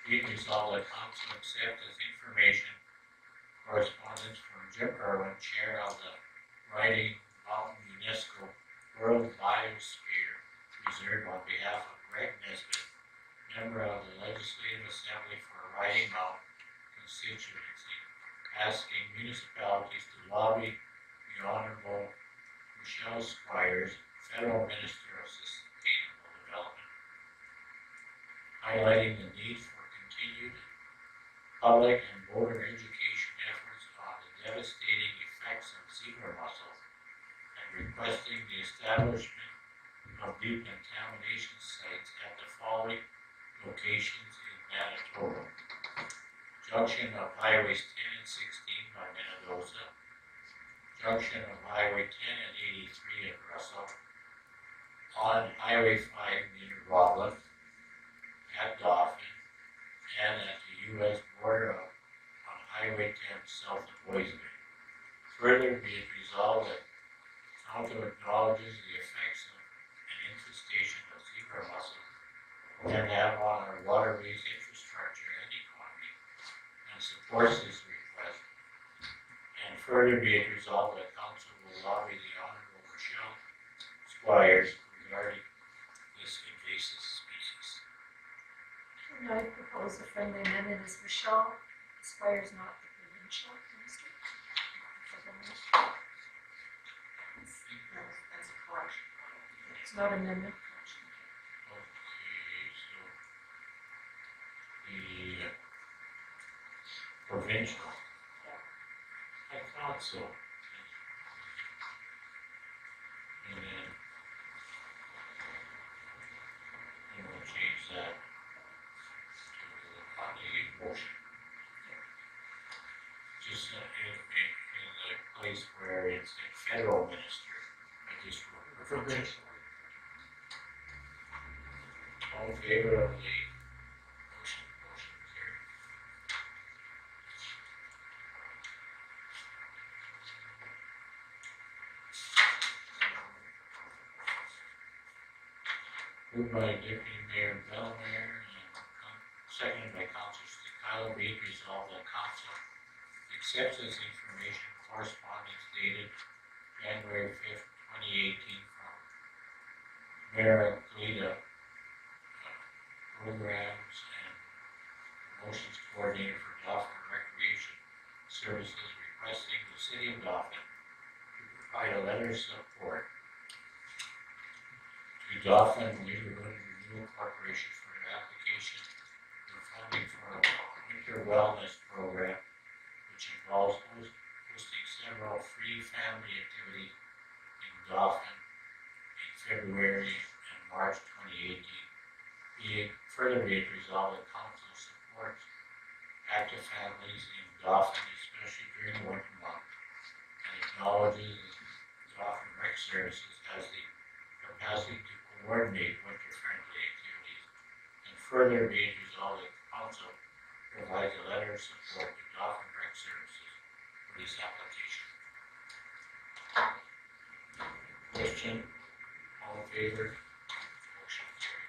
Be it resolved that council accept as information correspondence from Jim Irwin, chair of the Riding Mountain UNESCO World Biosphere Reserve, on behalf of Greg Nesbitt, member of the Legislative Assembly for Riding Mountain constituency, asking municipalities to lobby the Honorable Michelle Squires, Federal Minister of Sustainable Development, highlighting the need for continued public and voter education efforts on the devastating effects of zebra mussel, and requesting the establishment of decontamination sites at the following locations in Manitoba: junction of highways 10 and 16 by Minnedosa, junction of highway 10 and 83 at Russell, on highway 5 near Rockland, at Dauphin, and at the U.S. border on highway 10 south of Boise. Further, be it resolved that council acknowledges the effects of an infestation of zebra mussel can have on our waterways, infrastructure, and economy, and supports this request. And further, be it resolved that council will lobby the Honorable Michelle Squires regarding this invasive species. Can I propose a friendly amendment? Is Michelle Squires not the provincial minister? That's a correction. It's not an amendment. Okay, so the provincial. I thought so. is in a place where it's a federal minister. I just wrote For good. all in favor of the motion carried. Moved by Deputy Mayor Bellemare and seconded by Councilor Kylo, be it resolved that council accepts this information correspondence dated January 5th, 2018 from Mayor Glida, programs and promotions coordinator for Dauphin Recreation Services, requesting the city of Dauphin to provide a letter of support to Dauphin Neighborhood Renewal Corporation for their application for funding for a winter wellness program, which involves hosting several free family activities in Dauphin in February and March 2018. Further be it resolved that council supports active families in Dauphin, especially during the winter months, and acknowledges Dauphin Rec Services has the capacity to coordinate winter-friendly activities. And further be it resolved that council provides a letter of support to Dauphin Rec Services for this application. Question? All in favor? Motion carried.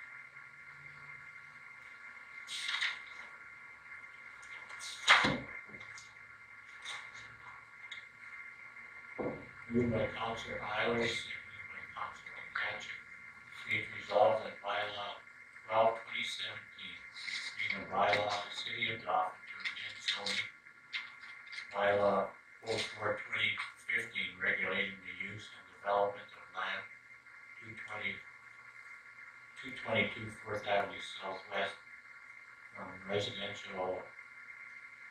Moved by Councilor Eiler, seconded by Councilor Patrick. Be it resolved that bylaw 12/2017, being a bylaw of the city of Dauphin to amend zoning bylaw 04/2015, regulating the use and development of land 222 4th Avenue Southwest from residential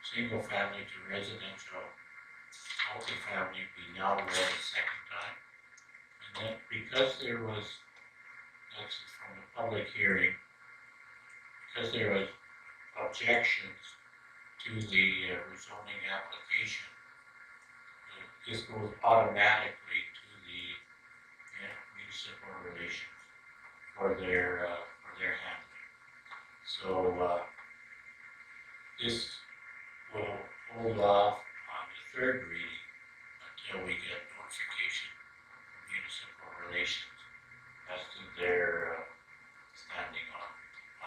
single family to residential multifamily be now read a second time. And then because there was, that's from the public hearing, because there was objections to the rezoning application, this goes automatically to the municipal relations for their handling. So this will hold off on the third reading until we get notification from municipal relations as to their standing on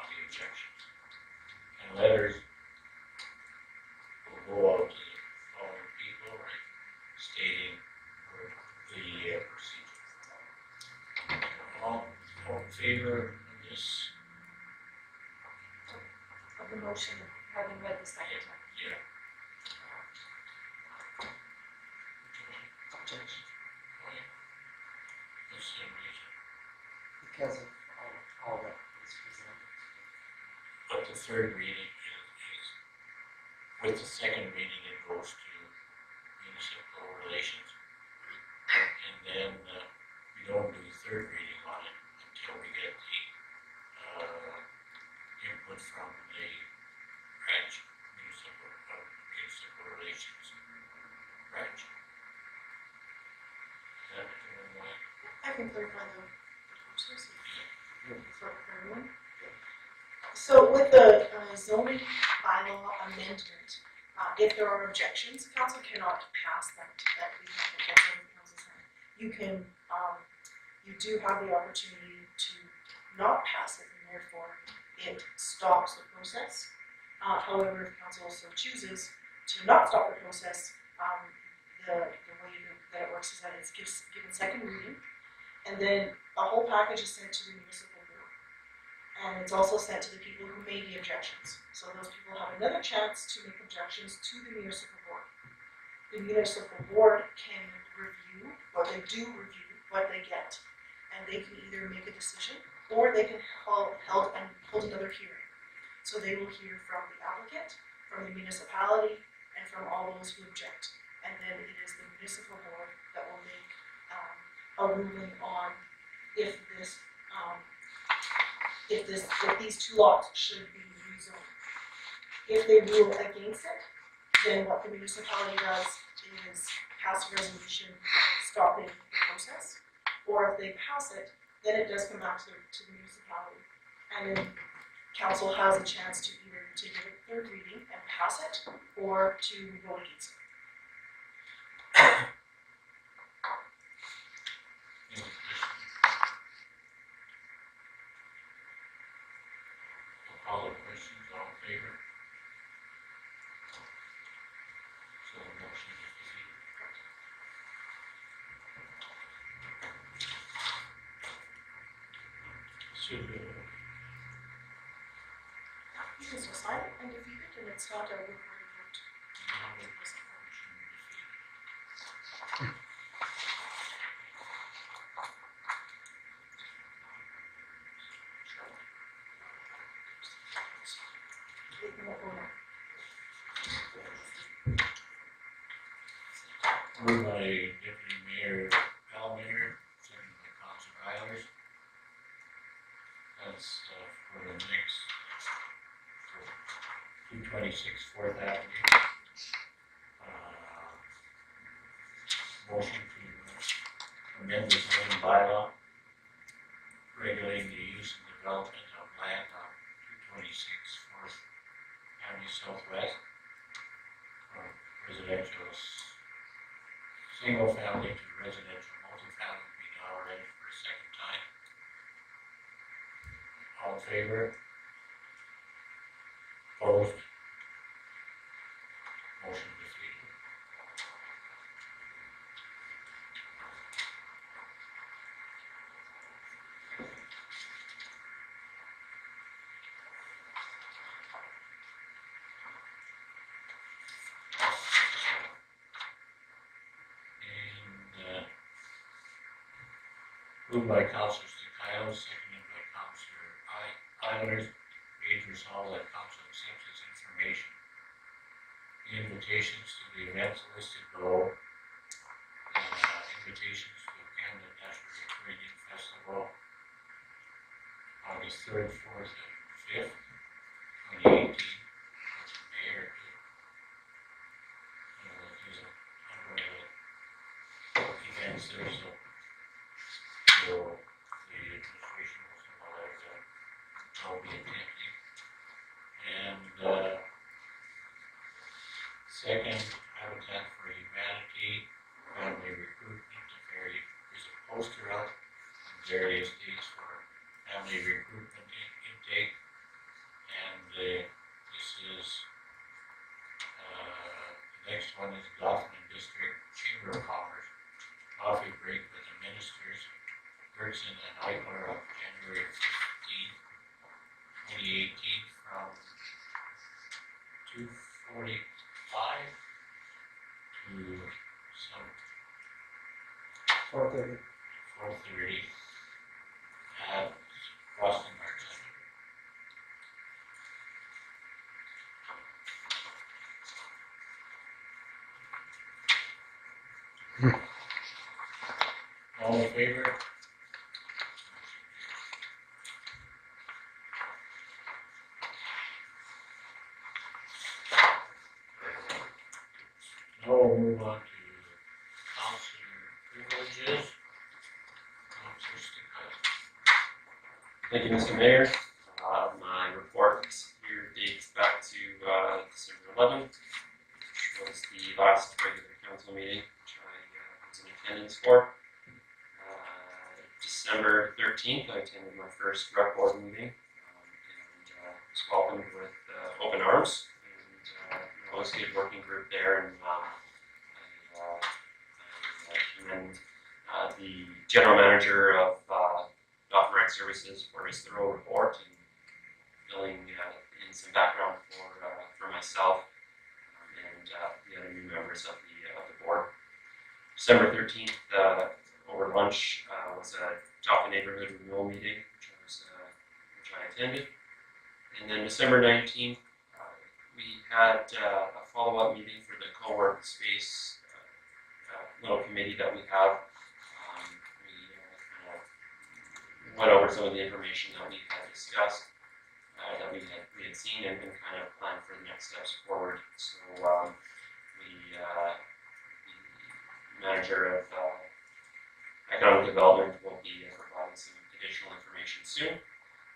the objections. And letters will go out to the following people, right, stating the procedure. All in favor of this? Of the motion, having read the second time. Yeah. Objection, What's the reason? because of all that was presented. But the third reading is with the second reading, it goes to municipal relations. And then we don't do the third reading on it until we get the input from the branch municipal relations branch. Is that what? I can clarify the process for everyone. So with the zoning bylaw amendment, if there are objections, council cannot pass that we have to get from council's hand. You can, you do have the opportunity to not pass it, and therefore it stops the process. However, if council so chooses to not stop the process, the way that it works is that it's given second reading, and then a whole package is sent to the municipal board. And it's also sent to the people who made the objections. So those people have another chance to make objections to the municipal board. The municipal board can review, or they do review what they get, and they can either make a decision, or they can hold another hearing. So they will hear from the applicant, from the municipality, and from all those who object. And then it is the municipal board that will make a ruling on if these two lots should be rezoned. If they rule against it, then what the municipality does is pass a resolution stopping the process. Or if they pass it, then it does come back to the municipality. And then council has a chance to either to give it third reading and pass it, or to vote against it. Any questions? I'll call the questions, all in favor? So the motion is defeated. So, You can still sign it and defeat it, and it's not a recorded vote. now the motion defeated. It won't go now. Moved by Deputy Mayor Palmer, seconded by Councilor Eilers. That's for the next, for 226 Fourth Avenue. Motion to amend the zoning bylaw, regulating the use and development of land on 226 Fourth Avenue Southwest. From residential single family to residential multifamily be now read for a second time. All in favor? Opposed? Motion defeated. And moved by Councilor Staccato, seconded by Councilor Eilers, be it resolved that council accepts this information. The invitations to the events listed below, invitations to the Canada National Ukrainian Festival, August 3rd, 4th, and 5th, 2018, with the mayor. There's a number of events there, so the administration will somehow like I'll be attending. And second, Habitat for Humanity, family recruitment, there's a poster out on various dates for family recruitment intake. And this is, the next one is Dauphin District Chamber of Commerce, coffee break with the ministers, Gertson and Eichler on January 15th, 2018 from 2:45 to some 4:30. 4:30 at Boston Arts Center. All in favor? Now we'll move on to councilor privileges. Councilor Staccato. Thank you, Mr. Mayor. My report here dates back to December 11th, which was the last regular council meeting, which I was in attendance for. December 13th, I attended my first rec board meeting and was welcomed with open arms. And it was a good working group there, and I commend the general manager of Dauphin Rec Services for his thorough report and filling in some background for myself and the other new members of the board. December 13th, over lunch, was a Dauphin neighborhood renewal meeting, which I attended. And then December 19th, we had a follow-up meeting for the co-work space little committee that we have. We went over some of the information that we had discussed, that we had seen, and kind of planned for the next steps forward. So manager of economic development will be providing some additional information soon.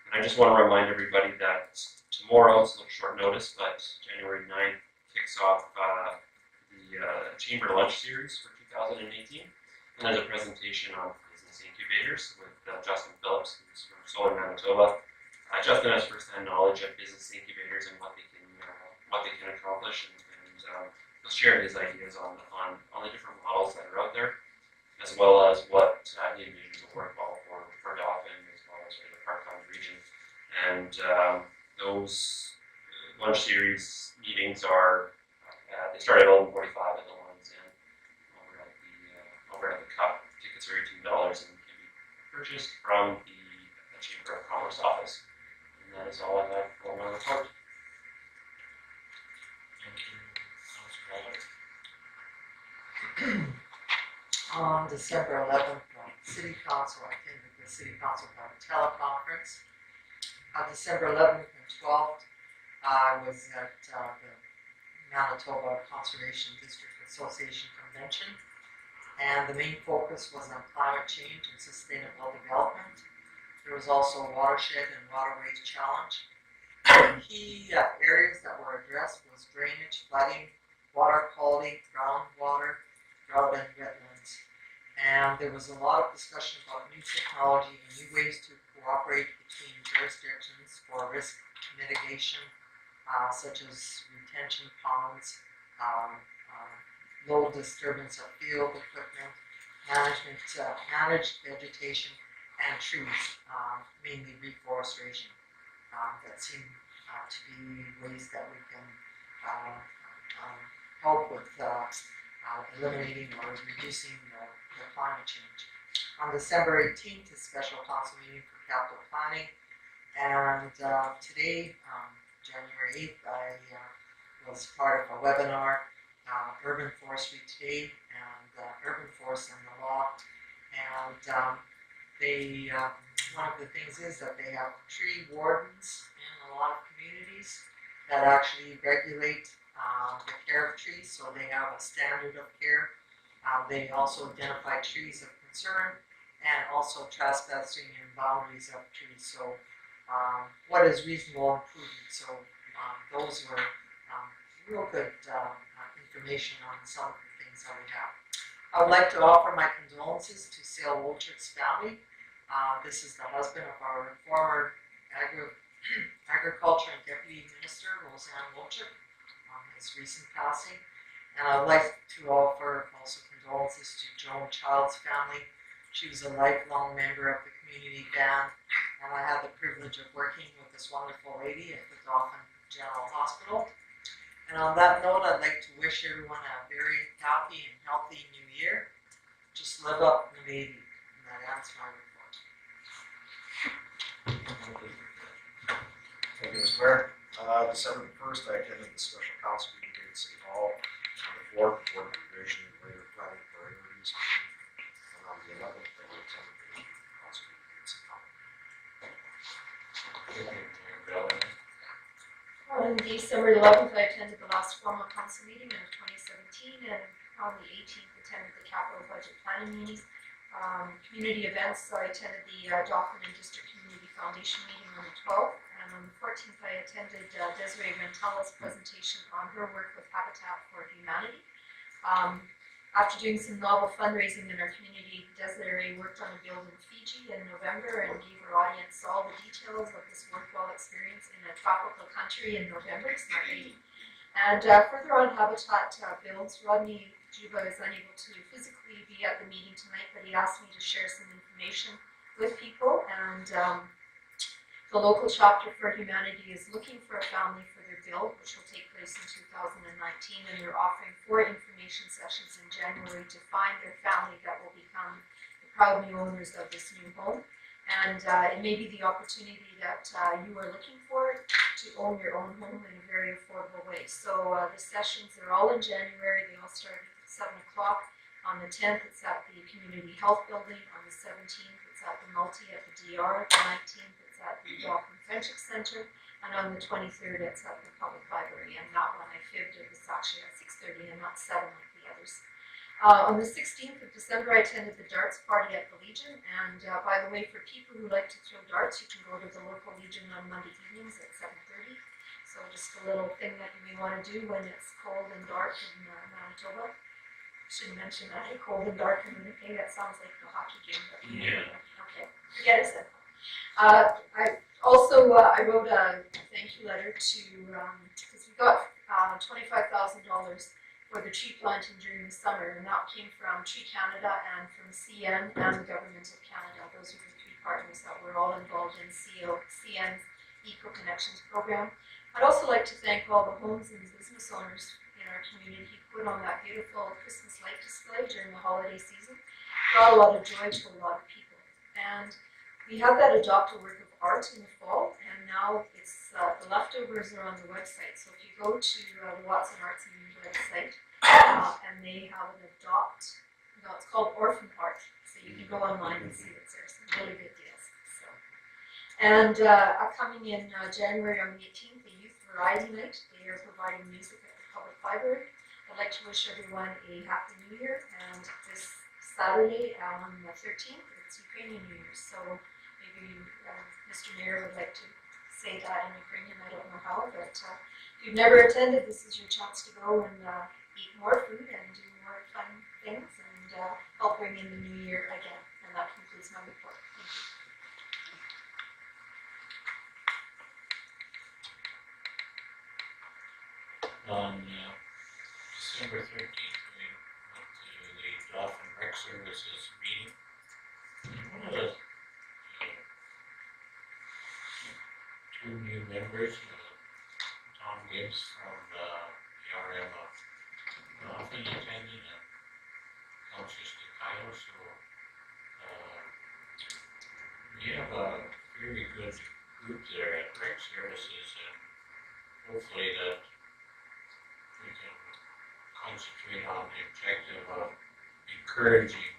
And I just want to remind everybody that tomorrow, it's a little short notice, but January 9th kicks off the Chamber Lunch Series for 2018. And there's a presentation on business incubators with Justin Phillips, who's from Solar Manitoba. Justin has first-hand knowledge of business incubators and what they can accomplish, and he'll share his ideas on the different models that are out there, as well as what he envisions will work well for Dauphin as well as for the Parkland region. And those lunch series meetings are they start at 11:45 at the Lions Inn over at the Cup. Tickets are $18 and can be purchased from the Chamber of Commerce office. And that is all I have for my report. Thank you, Councilor Miller. On December 11th, City Council attended the City Council teleconference. On December 11th and 12th, I was at the Manitoba Conservation District Association Convention, and the main focus was on climate change and sustainable development. There was also a watershed and waterways challenge. Key areas that were addressed was drainage, flooding, water quality, groundwater, drought, and wetlands. And there was a lot of discussion about new technology and new ways to cooperate between jurisdictions for risk mitigation, such as retention ponds, low disturbance of field equipment, managed vegetation, and trees, mainly reforestation. That seem to be ways that we can help with eliminating or reducing the climate change. On December 18th, a special council meeting for capital planning, and today, January 8th, I was part of a webinar, Urban Forestry Today, and Urban Forest and the Law, and they, one of the things is that they have tree wardens in a lot of communities that actually regulate the care of trees, so they have a standard of care. They also identify trees of concern and also trespassing and boundaries of trees. So what is reasonable improvement? So those were real good information on some of the things that we have. I would like to offer my condolences to Sale Wolchuk's family. This is the husband of our former agriculture and deputy minister, Roseanne Wolchuk, on his recent passing. And I'd like to offer also condolences to Joan Child's family. She was a lifelong member of the community band, and I had the privilege of working with this wonderful lady at the Dauphin General Hospital. And on that note, I'd like to wish everyone a very happy and healthy new year. Just live up the baby, and that ends my report. Thank you, Mr. Mayor. December 1st, I attended the special council meeting here at City Hall on the 4th, board revision and later planning priorities meeting. And on the 11th, I will attend the council meeting here at City Hall. On December 11th, I attended the last formal council meeting of 2017, and on the 18th, attended the capital budget planning meeting. Community events, so I attended the Dauphin and District Community Foundation meeting on the 12th, and on the 14th, I attended Desiree Rentala's presentation on her work with Habitat for Humanity. After doing some novel fundraising in our community, Desiree worked on a build in Fiji in November and gave her audience all the details of this worthwhile experience in a tropical country in November. It's not raining. And further on Habitat builds, Rodney Juba is unable to physically be at the meeting tonight, but he asked me to share some information with people. And the local chapter for Humanity is looking for a family for their build, which will take place in 2019, and they're offering 4 information sessions in January to find their family that will become the proud new owners of this new home. And it may be the opportunity that you are looking for to own your own home in a very affordable way. So the sessions are all in January. They all start at 7 o'clock. On the 10th, it's at the Community Health Building. On the 17th, it's at the Multi at the DR. The 19th, it's at the Dauphin Friendship Center. And on the 23rd, it's at the Public Library. And that one I fibbed, it was actually at 6:30 and not 7 like the others. On the 16th of December, I attended the darts party at the Legion. And by the way, for people who like to throw darts, you can go to the local Legion on Monday evenings at 7:30. So just a little thing that you may want to do when it's cold and dark in Manitoba. Should mention that, cold and dark in Winnipeg, that sounds like the hockey game. But okay, forget it then. I wrote a thank you letter to, because we got $25,000 for the tree planting during the summer, and that came from Tree Canada and from CN and the Government of Canada. Those are the three partners that were all involved in CN's Eco Connections program. I'd also like to thank all the homes and business owners in our community who put on that beautiful Christmas light display during the holiday season. Brought a lot of joy to a lot of people. And we have that adopt a work of art in the fall, and now it's the leftovers are on the website. So if you go to the Watson Arts and Music website, and they have an adopt, it's called Orphan Art. So you can go online and see what's there. Some really good deals. So, and coming in January on the 18th, the Youth Variety Night. They are providing music at the Public Library. I'd like to wish everyone a Happy New Year, and this Saturday on the 13th, it's Ukrainian New Year. So maybe Mr. Mayor would like to say that in Ukrainian. I don't know how, but if you've never attended, this is your chance to go and eat more food and do more fun things and help bring in the new year again. And that concludes my report. Thank you. On December 13th, we went to the Dauphin Rec Services meeting. One of the two new members, Tom Gibbs from the RM of Dauphin attended, and Councillor Staccato. So we have a very good group there at Rec Services, and hopefully that we can concentrate on the objective of encouraging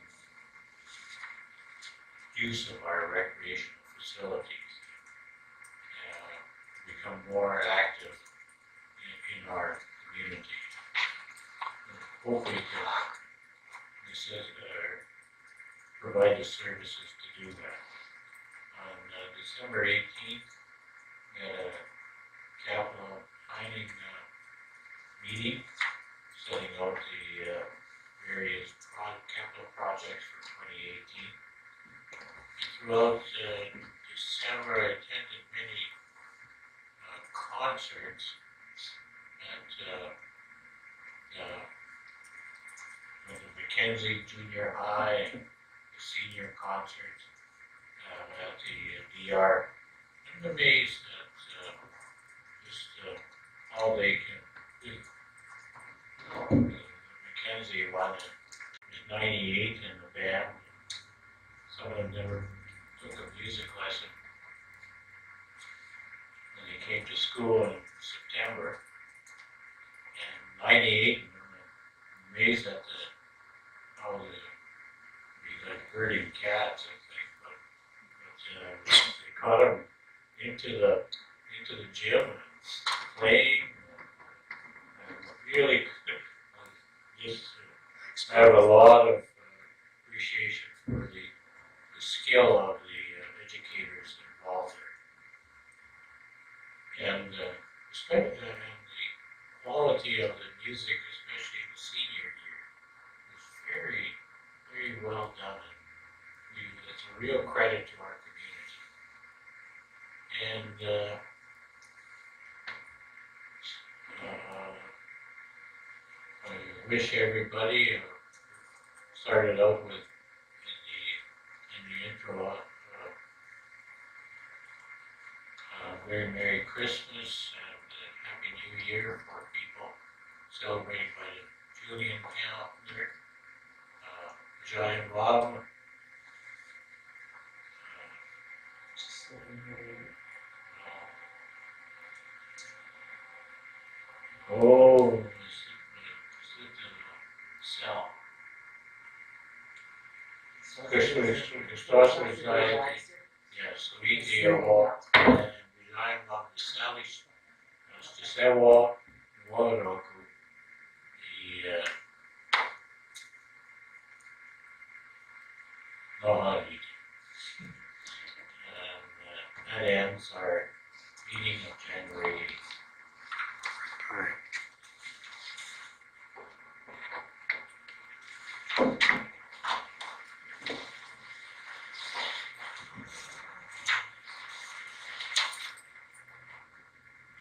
use of our recreational facilities, become more active in our community. Hopefully provide the services to do that. On December 18th, we had a capital planning meeting, setting out the various capital projects for 2018. Throughout December, I attended many concerts at the Mackenzie Junior High and the senior concert at the DR. I'm amazed at just all they can do. Mackenzie won at 98 in the band. Some of them never took a music lesson. And they came to school in September. And 98, I'm amazed at how they like herding cats, I think, but they caught them into the gym and playing. And really, just have a lot of appreciation for the skill of the educators involved there. And especially the quality of the music, especially in the senior year, was very, very well done. And it's a real credit to our community. And I wish everybody started out with in the intro very Merry Christmas and Happy New Year for people celebrating by the Julian calendar. Giant Bob. Oh, cell. Christos resigned, yes, Luigi Evo, and resigned on the Sally, Stisewa, Wanoku, the, Mohali. And, that ends our meeting of January 8th.